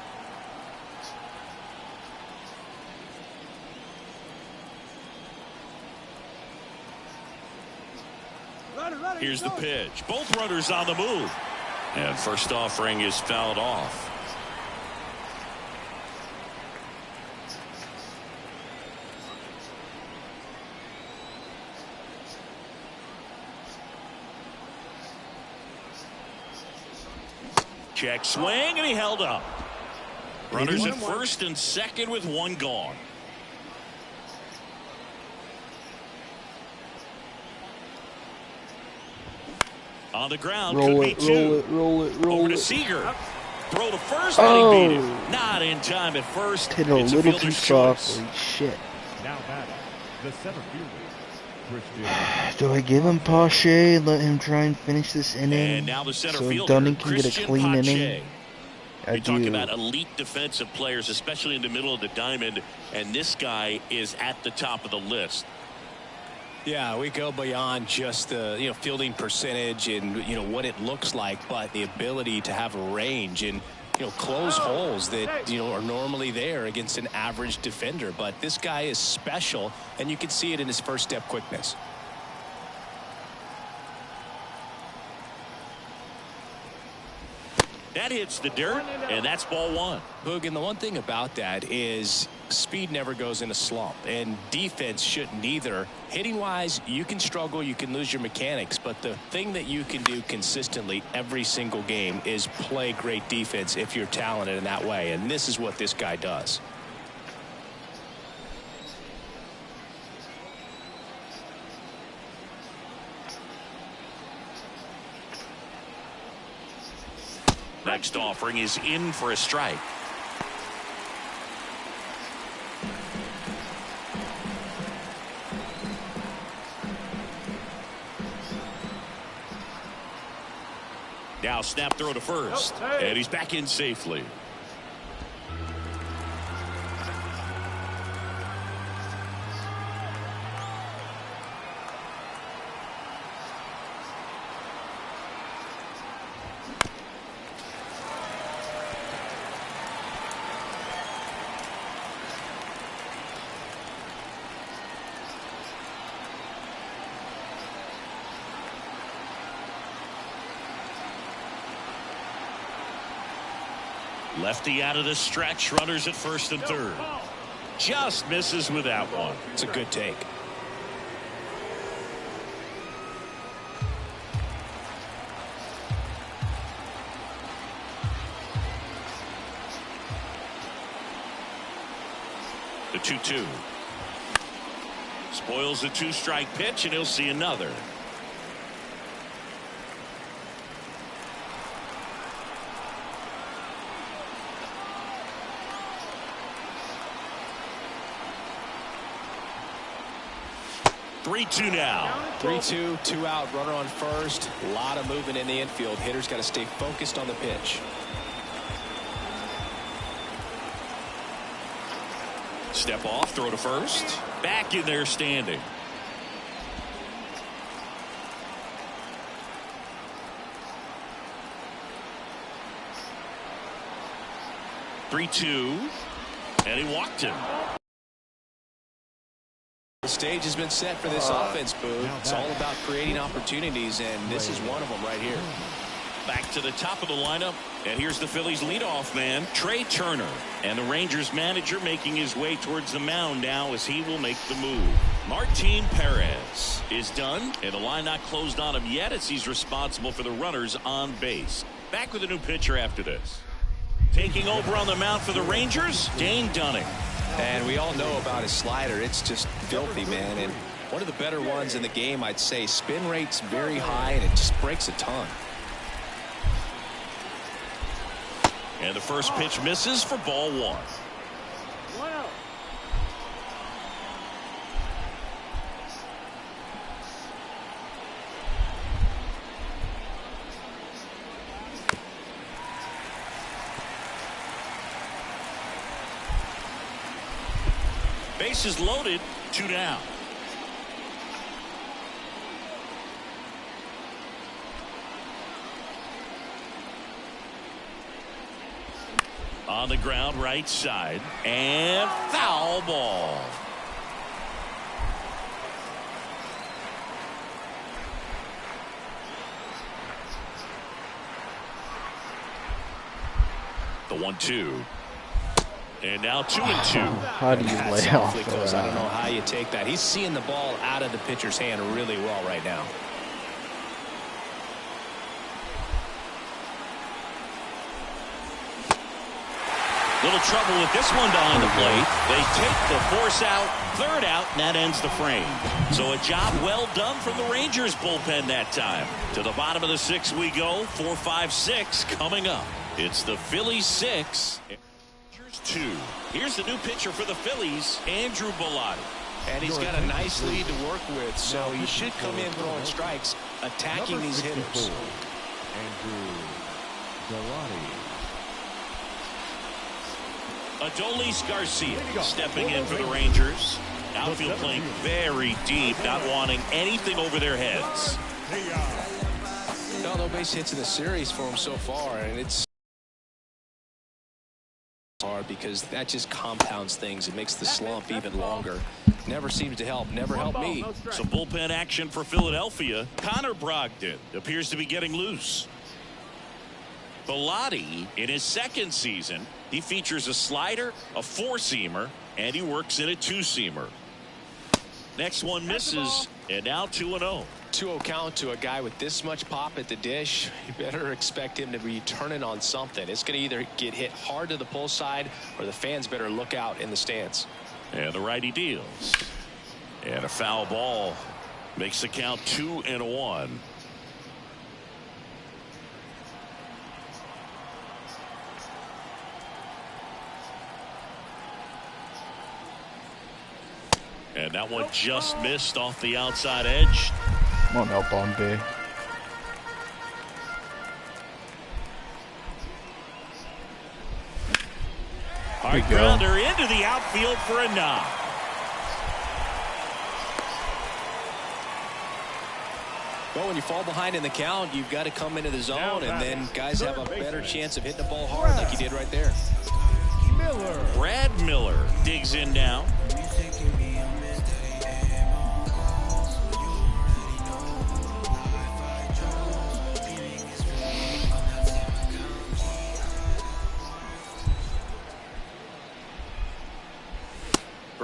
Here's the pitch. Both runners on the move. And first offering is fouled off. Check swing, and he held up. Runners at first and second with 1 gone. On the ground, Roll could it, be 2. roll it. Over to Seager. Throw to first, and he beat it. Not in time at first. Hit it a It's little too fielder's choice. softly. Shit. Now batting, the center fielder, Christian. Do I give him Pache and let him try and finish this inning? And now the center so fielder, Dunning can get a Christian clean Pache. inning? I You talk do. about elite defensive players, especially in the middle of the diamond, and this guy is at the top of the list. Yeah, we go beyond just the fielding percentage and what it looks like, but the ability to have a range and close holes that are normally there against an average defender. But this guy is special, and you can see it in his first step quickness. That hits the dirt, and that's ball 1. Boog, and the one thing about that is speed never goes in a slump, and defense shouldn't either. Hitting wise, you can struggle, you can lose your mechanics, but the thing that you can do consistently every single game is play great defense if you're talented in that way, and this is what this guy does. Next offering is in for a strike. Now snap throw to first, and he's back in safely. Lefty out of the stretch. Runners at first and third. Just misses with that one. It's a good take. The 2-2. Spoils the 2-strike pitch, and he'll see another. Three-two now. 3-2, 2 out, runner on first. A lot of movement in the infield. Hitter's got to stay focused on the pitch. Step off, throw to first. Back in there standing. Three-two, and he walked him. The stage has been set for this offense, Boo. It's all about creating opportunities, and this is one of them right here. Back to the top of the lineup, and here's the Phillies leadoff man, Trey Turner, and the Rangers manager making his way towards the mound now as he will make the move. Martin Perez is done, and the line not closed on him yet as he's responsible for the runners on base. Back with a new pitcher after this. Taking over on the mound for the Rangers, Dane Dunning. And we all know about his slider. It's just filthy, man. And one of the better ones in the game, I'd say. Spin rate's very high, and it just breaks a ton. And the first pitch misses for ball one. Bases loaded, 2 down. On the ground, right side, and foul ball. The 1-2. And now 2-2. How do you lay off I don't know how you take that. He's seeing the ball out of the pitcher's hand really well right now. Little trouble with this one behind the plate. They take the force out, third out, and that ends the frame. So a job well done from the Rangers bullpen that time. To the bottom of the 6th we go. 4-5-6 coming up. It's the Phillies 6. 2. Here's the new pitcher for the Phillies, Andrew Bellotti. And he's got a nice lead to work with, so he should come in throwing strikes, attacking these hitters. Andrew Bellotti. Adolis Garcia stepping in for the Rangers. Outfield playing very deep, not wanting anything over their heads. No base hits in the series for him so far, and it's hard because that just compounds things. It makes the slump even longer. Never seems to help. Never helped me. Some bullpen action for Philadelphia. Connor Brogdon appears to be getting loose. Bellotti, in his 2nd season, he features a slider, a 4-seamer, and he works in a 2-seamer. Next one misses, and now 2-0. 2-0 count to a guy with this much pop at the dish. You better expect him to be turning on something. It's going to either get hit hard to the pull side, or the fans better look out in the stands. And the righty deals. And a foul ball makes the count 2-1. And that one just missed off the outside edge. Come on now, Bombay. Hard grounder into the outfield for a knock. Well, when you fall behind in the count, you've got to come into the zone, and then guys have a better chance of hitting the ball hard like you did right there. Brad Miller digs in now.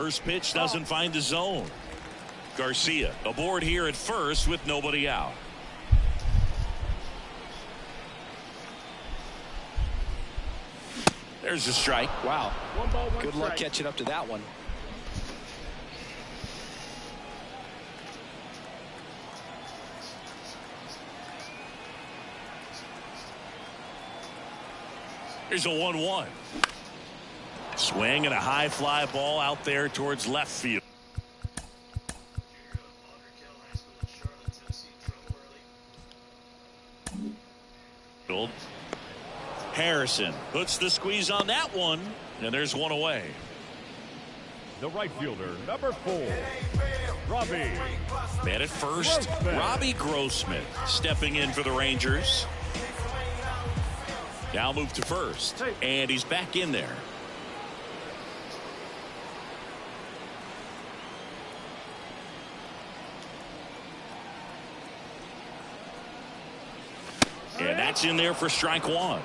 First pitch doesn't find the zone. Garcia aboard here at first with nobody out. There's a strike. Wow. 1 ball, 1 Good luck strike. catching up to that one. Here's a 1-1. Swing and a high fly ball out there towards left field. Harrison puts the squeeze on that one, and there's one away. The right fielder, number 4, Robbie. Man at first, Robbie Grossman stepping in for the Rangers. Now move to first, and he's back in there. And that's in there for strike 1.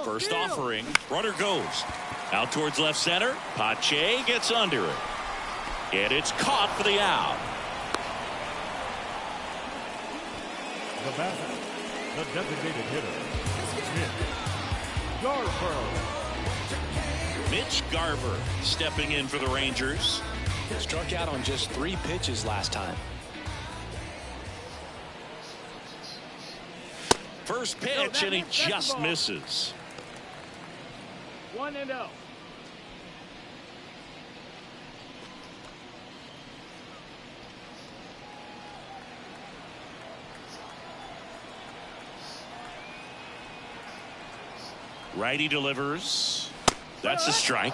First offering, runner goes out towards left center. Pache gets under it, and it's caught for the out. The batter, the designated hitter, Mitch Garver. Mitch Garver stepping in for the Rangers. Struck out on just 3 pitches last time. First pitch, and he just misses. 1-0. Righty delivers. That's a strike.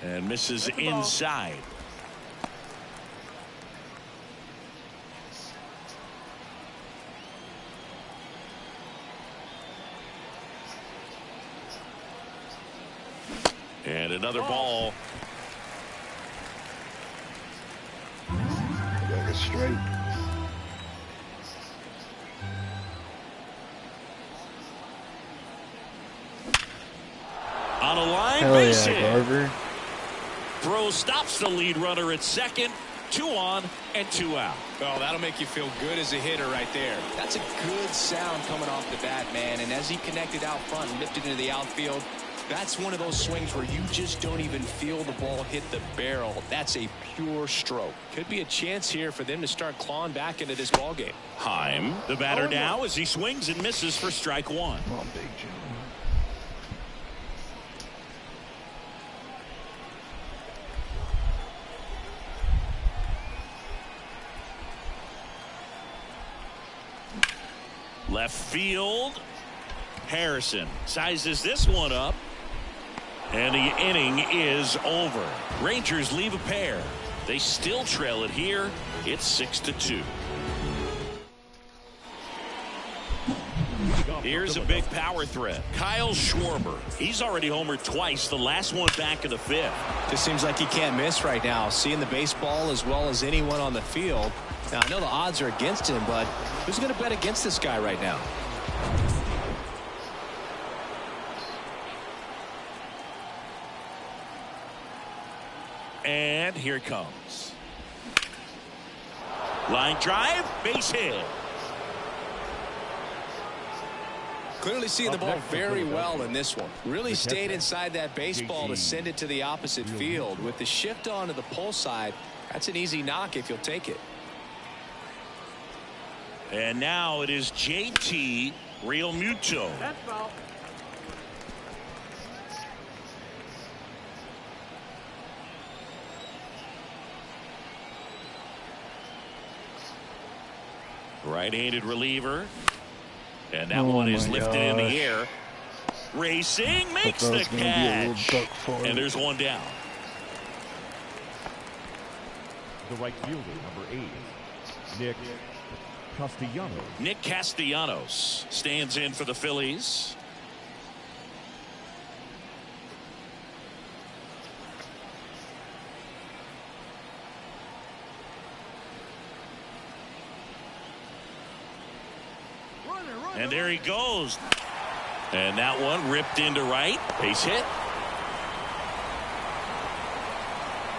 And misses inside. And another ball. Got it straight. On a line Hell base yeah, hit. Garver. Throw stops the lead runner at second. 2 on and 2 out. Oh, that'll make you feel good as a hitter right there. That's a good sound coming off the bat, man. And as he connected out front and lifted into the outfield, that's one of those swings where you just don't even feel the ball hit the barrel. That's a pure stroke. Could be a chance here for them to start clawing back into this ball game. Heim, the batter now, as he swings and misses for strike 1. Come on, Big Joe. Left field. Harrison sizes this one up. And the inning is over. Rangers leave a pair. They still trail it here. It's 6-2. Here's a big power threat. Kyle Schwarber. He's already homered twice. The last one back in the 5th. Just seems like he can't miss right now. Seeing the baseball as well as anyone on the field. Now, I know the odds are against him, but who's going to bet against this guy right now? And here it comes. Line drive, base hit. Clearly seeing the ball very well in this one. Really stayed inside that baseball to send it to the opposite field. With the shift onto the pull side, that's an easy knock if you'll take it. And now it is JT Realmuto. That's foul. Right-handed reliever. And that one is lifted in the air. Racing makes the catch. And there's one down. The right fielder, number 8, Nick Castellanos. Nick Castellanos stands in for the Phillies. And there he goes. And that one ripped into right. Base hit.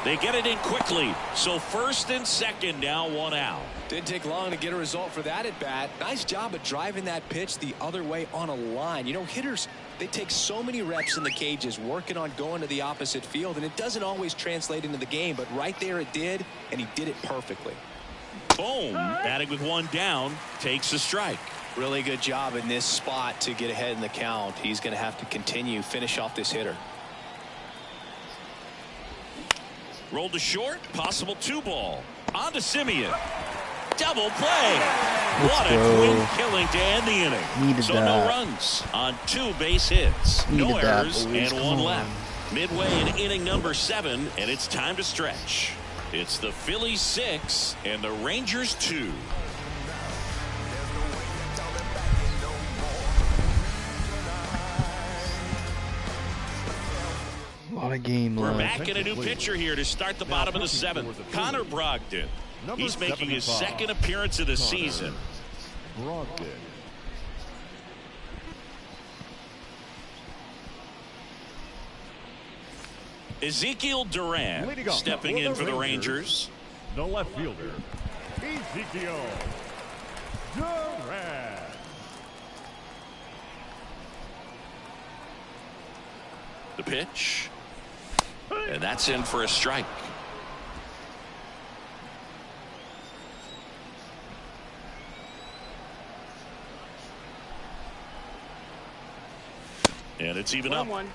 They get it in quickly. So first and second, now one out. Didn't take long to get a result for that at bat. Nice job of driving that pitch the other way on a line. You know, hitters, they take so many reps in the cages working on going to the opposite field, and it doesn't always translate into the game, but right there it did, and he did it perfectly. Boom. Batting with one down, takes a strike. Really good job in this spot to get ahead in the count. He's going to have to finish off this hitter. Rolled to short, possible 2-ball. On to Simeon. Double play. What a quick killing to end the inning. So no runs on 2 base hits. No errors and one left. Midway in inning number 7, and it's time to stretch. It's the Phillies 6 and the Rangers 2. What a game. We're back in a new pitcher here to start the bottom of the 7th. Connor Brogdon. He's making his second appearance of the season. Brogdon. Ezekiel Duran stepping in for the Rangers. The left fielder, Ezekiel Duran. The pitch. And that's in for a strike. And it's even up. 1-1.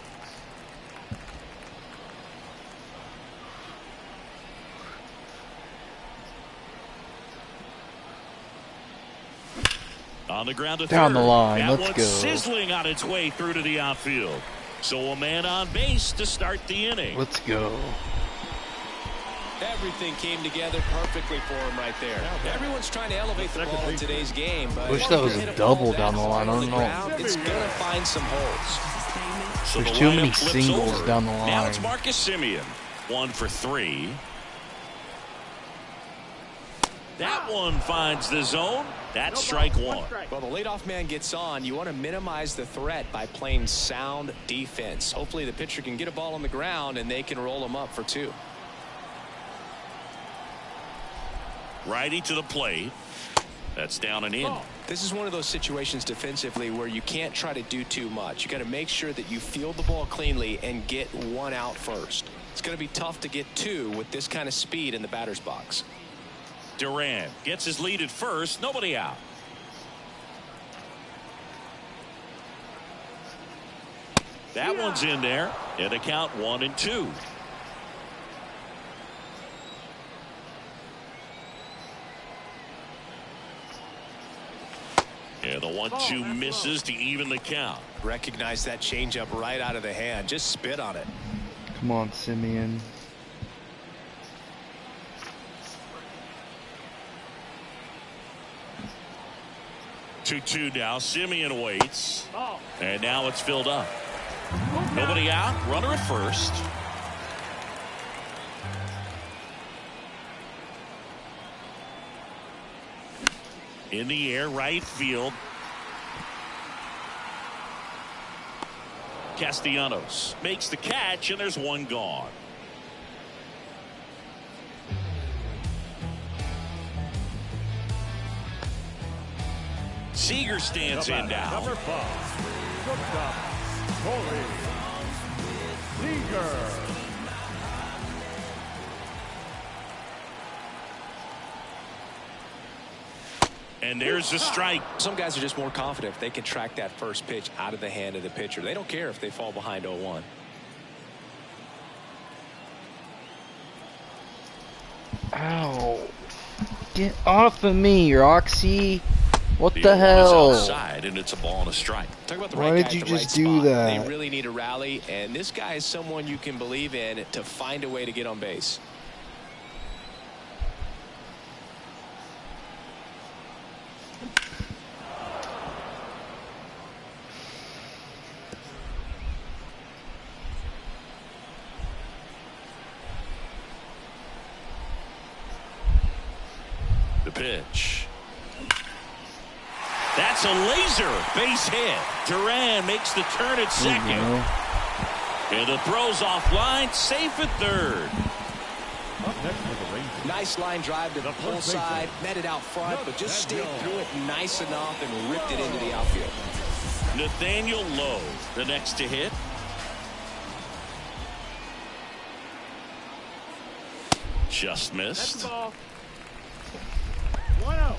On the ground to Down third. the line. That Let's one's go. sizzling on its way through to the outfield. So a man on base to start the inning. Let's go. Everything came together perfectly for him right there. Everyone's trying to elevate the ball in today's game, but Wish that was a double down the line. I don't know. It's going to find some holes. So There's the too lineup many flips singles over. down the Now it's line. Marcus Simeon. 1 for 3. That one finds the zone. That's strike 1. Well, the leadoff man gets on. You want to minimize the threat by playing sound defense. Hopefully the pitcher can get a ball on the ground and they can roll him up for 2. Righty to the plate. That's down and in. This is one of those situations defensively where you can't try to do too much. You got to make sure that you field the ball cleanly and get 1 out first. It's going to be tough to get 2 with this kind of speed in the batter's box. Duran gets his lead at first. Nobody out. That one's in there. And the count 1-2. And the 1-2 misses to even the count. Recognize that changeup right out of the hand. Just spit on it. Come on, Simeon. Two now. Simeon waits. And now it's filled up. Nobody out. Runner at first. In the air, right field. Castellanos makes the catch, and there's one gone. Seager stands in now. Number 5, shortstop, Corey Seager. And there's a strike. Some guys are just more confident if they can track that first pitch out of the hand of the pitcher. They don't care if they fall behind 0-1. Ow. Get off of me, Roxy. What the The hell? is outside, and it's a ball and a strike. Talk about the Why right did guy you at the just right do spot. that? They really need a rally, and this guy is someone you can believe in to find a way to get on base. pitch. That's a laser base hit. Duran makes the turn at second. And the throw's offline, safe at third. Up next for the Rangers. Nice line drive to the pull side, met it out front, but just stayed through it nice enough and ripped it into the outfield. Nathaniel Lowe, the next to hit. Just missed. That's the ball. 1-0.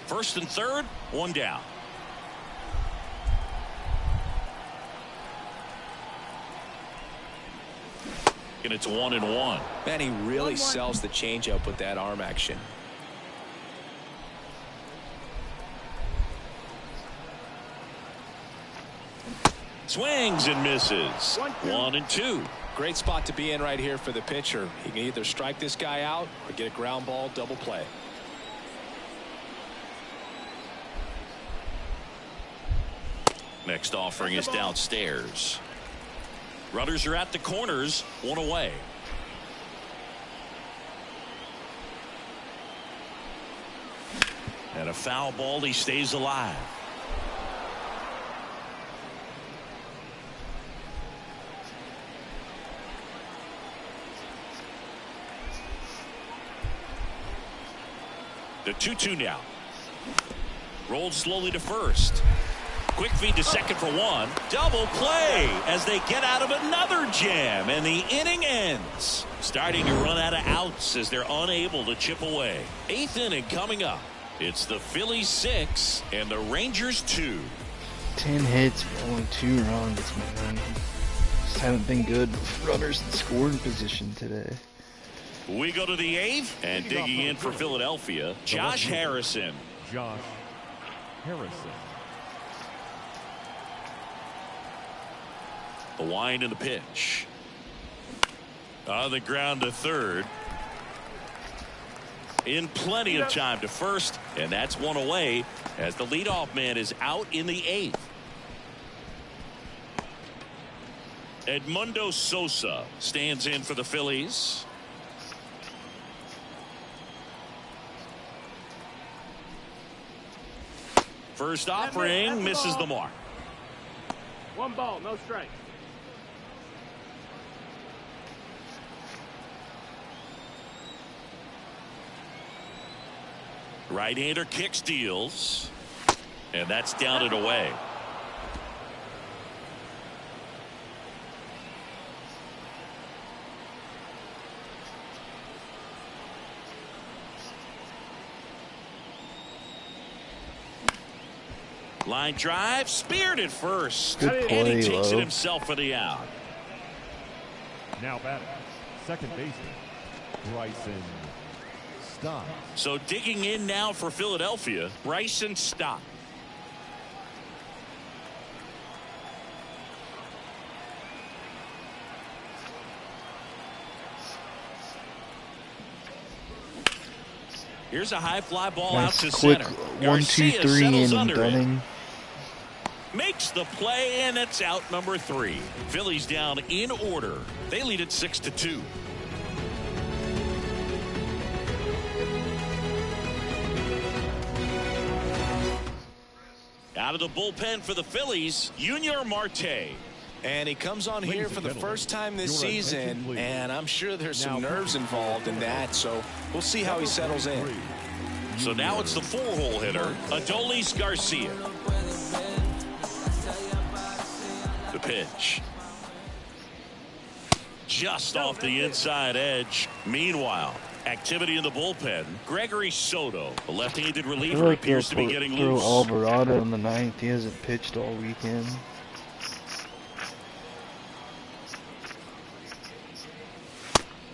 First and third, one down. And it's 1-1. Man, he really sells the changeup with that arm action. Swings and misses. 1-2. Great spot to be in right here for the pitcher. He can either strike this guy out or get a ground ball double play. Next offering is downstairs. Runners are at the corners, one away. And a foul ball, he stays alive. The 2-2 now. Rolled slowly to first. Quick feed to second for one. Double play as they get out of another jam, and the inning ends. Starting to run out of outs as they're unable to chip away. Eighth inning coming up. It's the Phillies 6 and the Rangers 2. 10 hits for only 2 runs, man. Just haven't been good with runners in scoring position today. We go to the 8th, and digging in for Philadelphia, Josh Harrison. Josh Harrison. The wind and the pitch. On the ground to third. In plenty of time to first, and that's one away as the leadoff man is out in the 8th. Edmundo Sosa stands in for the Phillies. First offering misses the mark. 1 ball, no strike. Right-hander kicks, deals, and that's down and away. Line drive, speared at first. Good play, and he takes it Lowe. himself for the out. Now batting, second baseman, Bryson Stott. So digging in now for Philadelphia, Bryson Stott. Here's a high fly ball out Nice to quick center. 1, 2, Garcia 3 settles and under it. Dunning. Makes the play, and it's out number 3. Phillies down in order. They lead it 6-2. Out of the bullpen for the Phillies, Junior Marte. And he comes on here for the first time this season, and I'm sure there's some nerves involved in that, so we'll see how he settles in. So now it's the 4-hole hitter, Adolis Garcia. The pitch. Just off the inside edge. Meanwhile, activity in the bullpen. Gregory Soto, the left-handed I reliever, feel like they'll appears to be getting throw loose. Alvarado in the 9th. He hasn't pitched all weekend.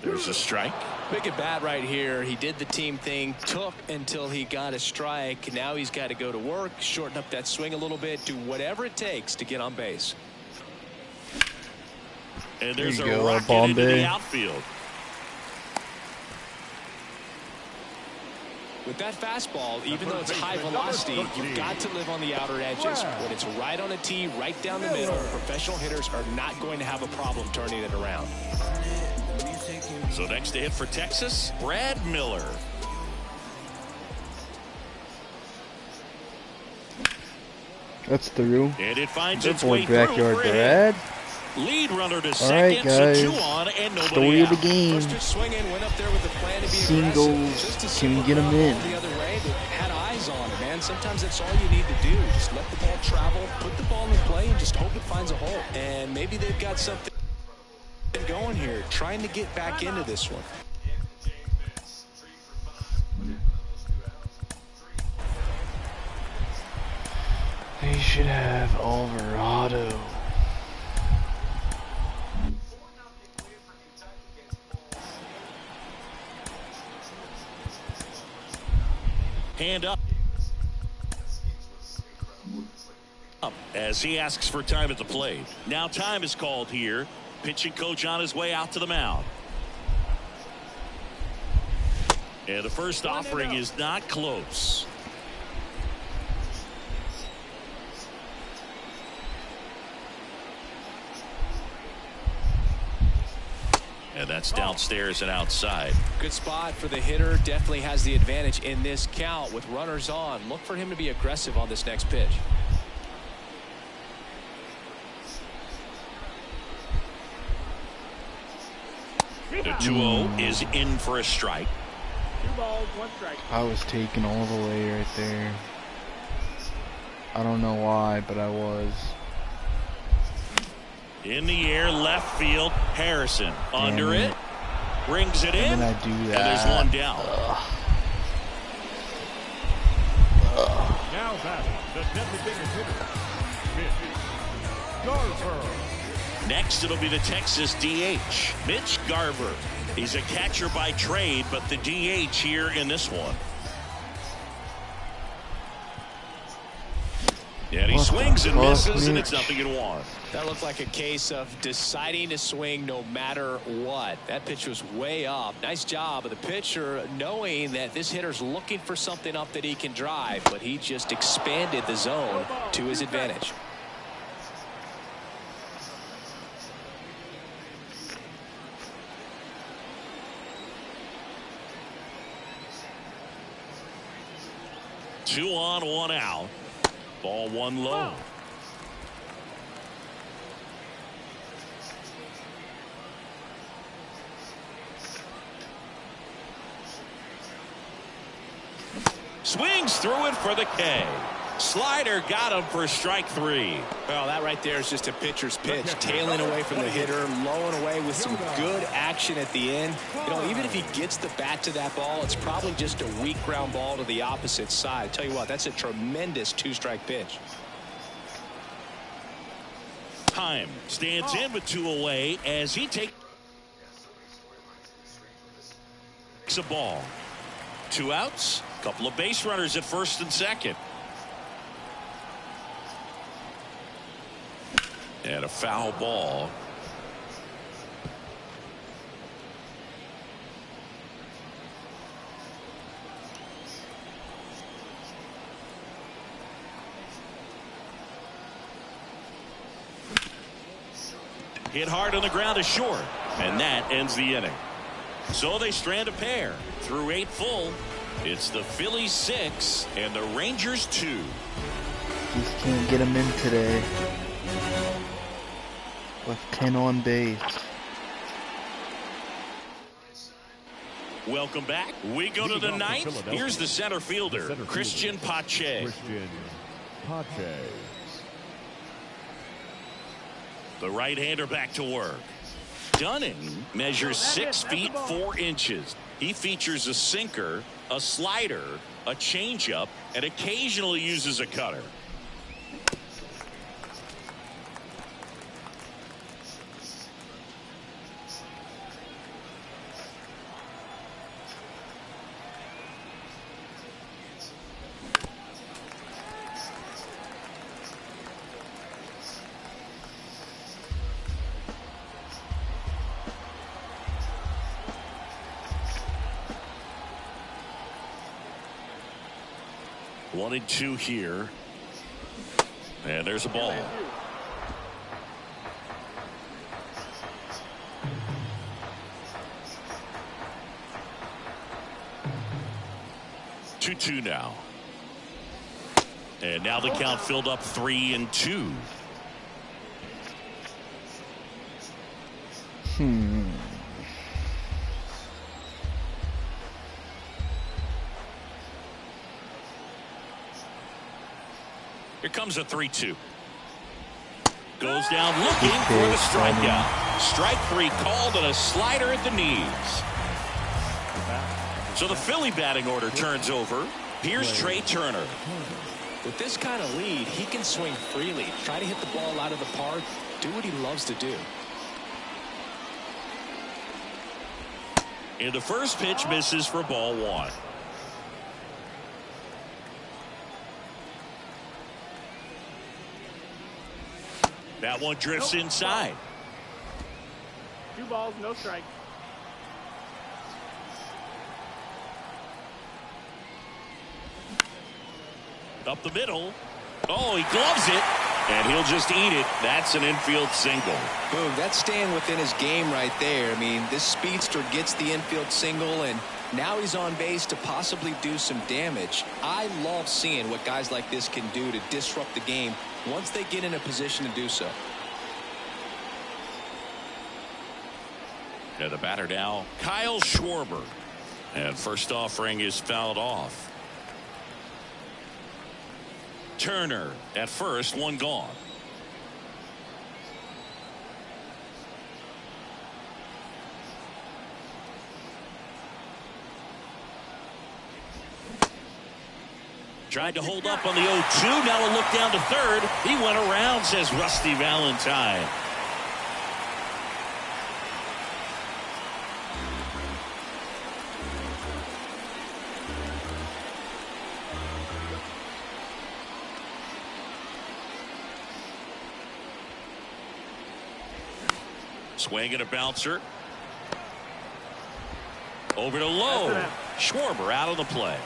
There's a strike. Big at bat right here. He did the team thing, took until he got a strike. Now he's got to go to work, shorten up that swing a little bit, do whatever it takes to get on base. And there's There you a go, rocket Bombay. into the outfield. With that fastball, even though it's high velocity, you've got to live on the outer edges. When it's right on a tee, right down the middle, professional hitters are not going to have a problem turning it around. So next to hit for Texas, Brad Miller. That's through. And it finds Good its way boy, through backyard for a hit. Brad. Lead runner to All second, right, guys. so 2 on and nobody Story out. of the game. First pitch swinging, went up there with a plan to be Singles. aggressive. Just to Can we see get the him ball in? The other way, they had eyes on it, man. Sometimes that's all you need to do. Just let the ball travel, put the ball in play, and just hope it finds a hole. And maybe they've got something going here, trying to get back into this one. They should have Alvarado. Hand up. As he asks for time at the plate. Now time is called here. Pitching coach on his way out to the mound. And the first offering is not close. And that's downstairs and outside. Good spot for the hitter. Definitely has the advantage in this count with runners on. Look for him to be aggressive on this next pitch. The 2-0 is in for a strike. 2 balls, 1 strike. I was taken all the way right there. I don't know why, but I was. In the air, left field. Harrison under Damn it. Brings it in. And then I do that. And there's one down. Now batting, the designated hitter, Mitch Garver. Next, it'll be the Texas DH, Mitch Garver. He's a catcher by trade, but the DH here in this one. And he swings and misses, and it's 0-1. That looked like a case of deciding to swing no matter what. That pitch was way up. Nice job of the pitcher knowing that this hitter's looking for something up that he can drive, but he just expanded the zone to his advantage. Two on, 1 out. Ball 1 low. Swings through it for the K. Slider got him for strike 3. Well, that right there is just a pitcher's pitch. Tailing away from the hitter, lowing away with some good action at the end. You know, even if he gets the bat to that ball, it's probably just a weak ground ball to the opposite side. Tell you what, that's a tremendous 2-strike pitch. Time stands in with 2 away as he takes a ball. 2 outs, couple of base runners at first and second. And a foul ball. Hit hard on the ground is short, and that ends the inning. So they strand a pair through 8 full. It's the Phillies 6 and the Rangers 2. Just can't get him in today. With 10 on base. Welcome back. We go to the 9th. Here's the center fielder, Christian Pache. Christian Pache. The right-hander back to work. Dunning measures 6 feet 4 inches. He features a sinker, a slider, a changeup, and occasionally uses a cutter. One and 2 here. And there's a ball. 2-2 now. And now the count filled up 3-2. Here comes a 3-2. Goes down looking for the strikeout. Strike 3 called and a slider at the knees. So the Philly batting order turns over. Here's Trey Turner. With this kind of lead, he can swing freely, try to hit the ball out of the park, do what he loves to do. And the first pitch misses for ball 1. That one drifts inside. 2 balls, no strikes. Up the middle. Oh, he gloves it. And he'll just eat it. That's an infield single. Boom, that's staying within his game right there. I mean, this speedster gets the infield single, and now he's on base to possibly do some damage. I love seeing what guys like this can do to disrupt the game once they get in a position to do so. And the batter now, Kyle Schwarber. And first offering is fouled off. Turner at first, 1 gone. Tried to hold up on the 0-2. Now a look down to third. He went around, says Rusty Valentine. Swing and a bouncer. Over to Lowe. Schwarber out of the play.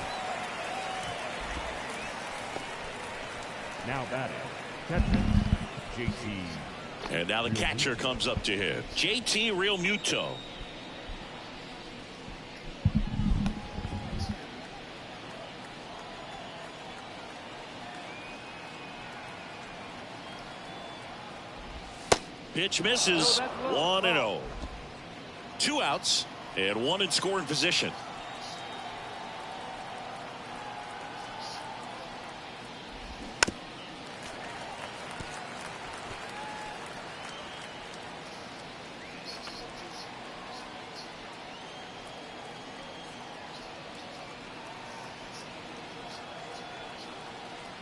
Now batting, catcher, JT. And now the catcher comes up to him. JT Realmuto. Pitch misses. 1-0. 2 outs and 1 in scoring position.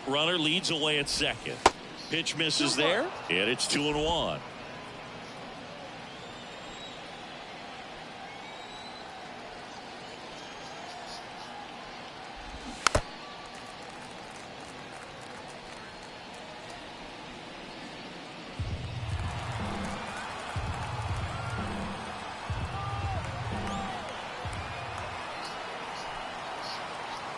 Runner leads away at second. Pitch misses there, and it's 2-1.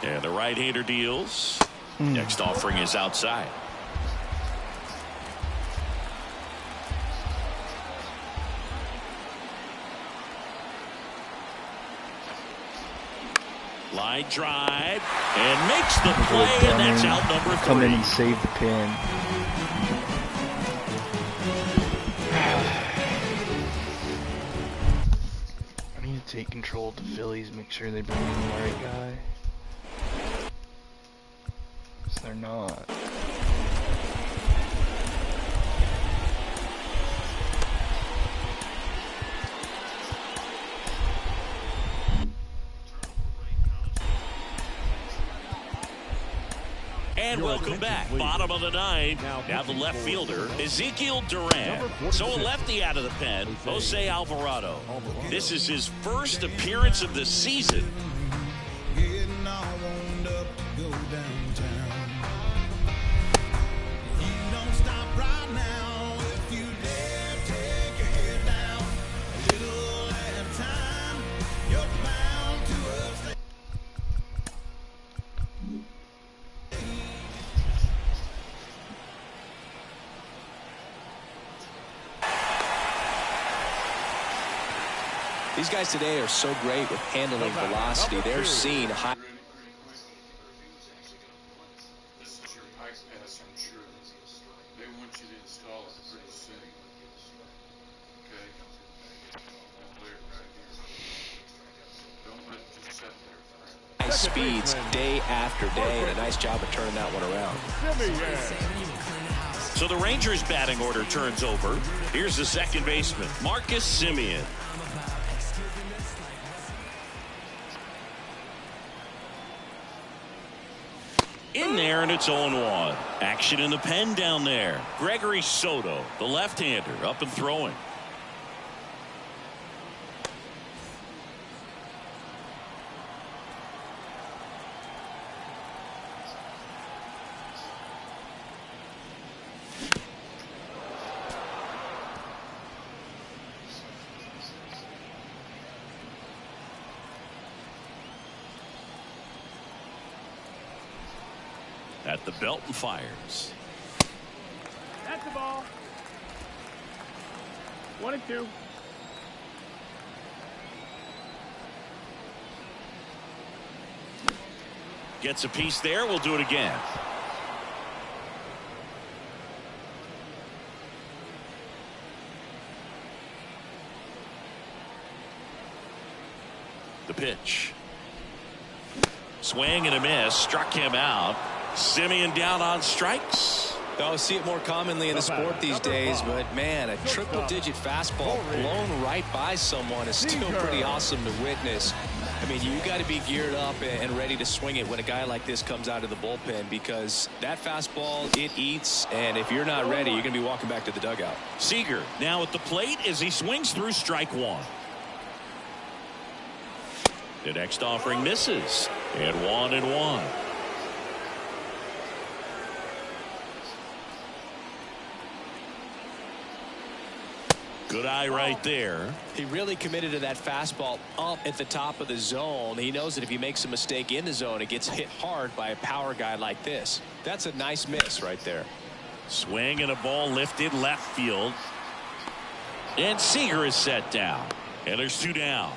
And the right-hander deals. Next offering is outside. Line drive and makes the play, and that's out number 3. Come in and save the pin. I need to take control of the Phillies, make sure they bring in the right guy. Because they're not. And welcome back. Bottom of the 9th. Now the left fielder, Ezekiel Duran. So a lefty out of the pen, Jose Alvarado. This is his first appearance of the season. These guys today are so great with handling velocity. They're seeing high. bypass, I'm sure they want you to install it pretty soon. Okay? I'll lay it right here. Don't let it just sit there forever. Nice speeds day after day, and a nice job of turning that one around. So the Rangers' batting order turns over. Here's the second baseman, Marcus Semien. In there, and it's 0-1. Action in the pen down there. Gregory Soto, the left-hander, up and throwing. At the belt and fires. That's the ball. 1-2. Gets a piece there. We'll do it again. The pitch. Swing and a miss. Struck him out. Semien down on strikes. Oh, see it more commonly in the sport these days, but man, a triple-digit fastball blown right by someone is still pretty awesome to witness. I mean, you got to be geared up and ready to swing it when a guy like this comes out of the bullpen, because that fastball, it eats, and if you're not ready, you're going to be walking back to the dugout. Seager now at the plate as he swings through strike one. The next offering misses, and 1-1. Good eye right there. He really committed to that fastball up at the top of the zone. He knows that if he makes a mistake in the zone, it gets hit hard by a power guy like this. That's a nice miss right there. Swing and a ball lifted left field. And Seager is set down. And there's 2 down.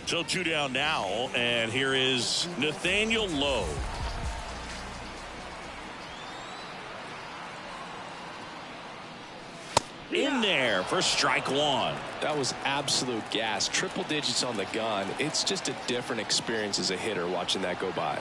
So 2 down now, and here is Nathaniel Lowe. In there for strike one. That was absolute gas. Triple digits on the gun. It's just a different experience as a hitter watching that go by.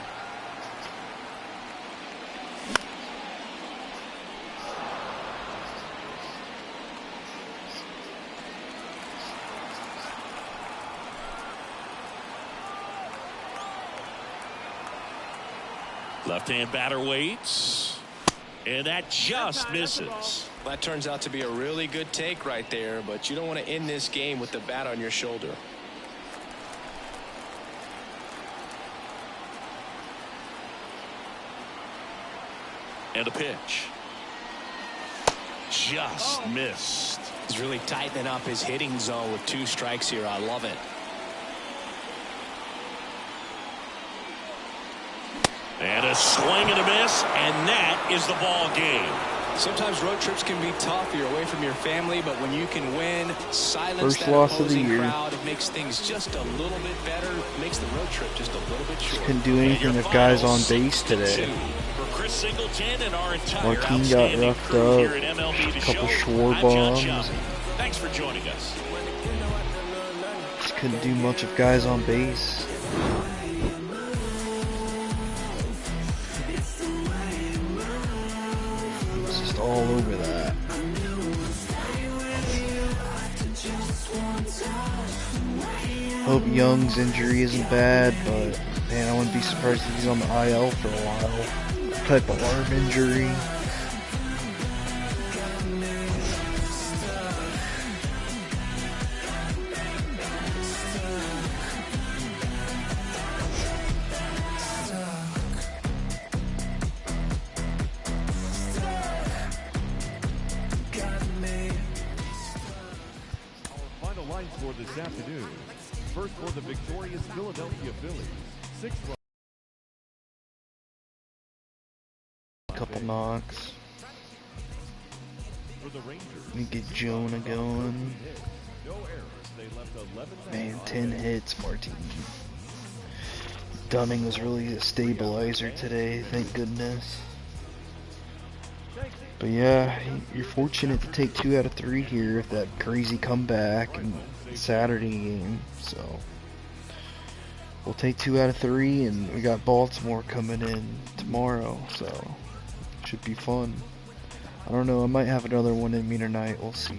Left-hand batter waits. And that just misses. That turns out to be a really good take right there, but you don't want to end this game with the bat on your shoulder. And a pitch. Just missed. He's really tightening up his hitting zone with 2 strikes here. I love it. And a swing and a miss, and that is the ball game. Sometimes road trips can be tough. You're away from your family, but when you can win, silence First that loss of the opposing year. crowd, it makes things just a little bit better. Makes the road trip just a little bit shorter. Couldn't do anything with guys on base today. For Chris Singleton and our entire Joaquin got outstanding roughed crew up. here at MLB The Couple Show, shore I'm John bombs. Shelby. Thanks for joining us. Just couldn't do much with guys on base. It's just all over that. Hope Young's injury isn't bad, but man, I wouldn't be surprised if he's on the IL for a while. What type of arm injury? Our final line score this afternoon. First for the victorious Philadelphia Phillies. 6 runs. Couple knocks. For the Rangers. Let me get Jonah going. No errors. They Man, 10 hits, Martin. Dunning was really a stabilizer today, thank goodness. But yeah, you're fortunate to take 2 out of 3 here with that crazy comeback and Saturday game. So we'll take 2 out of 3, and we got Baltimore coming in tomorrow, so should be fun. I don't know, I might have another one in me tonight, we'll see.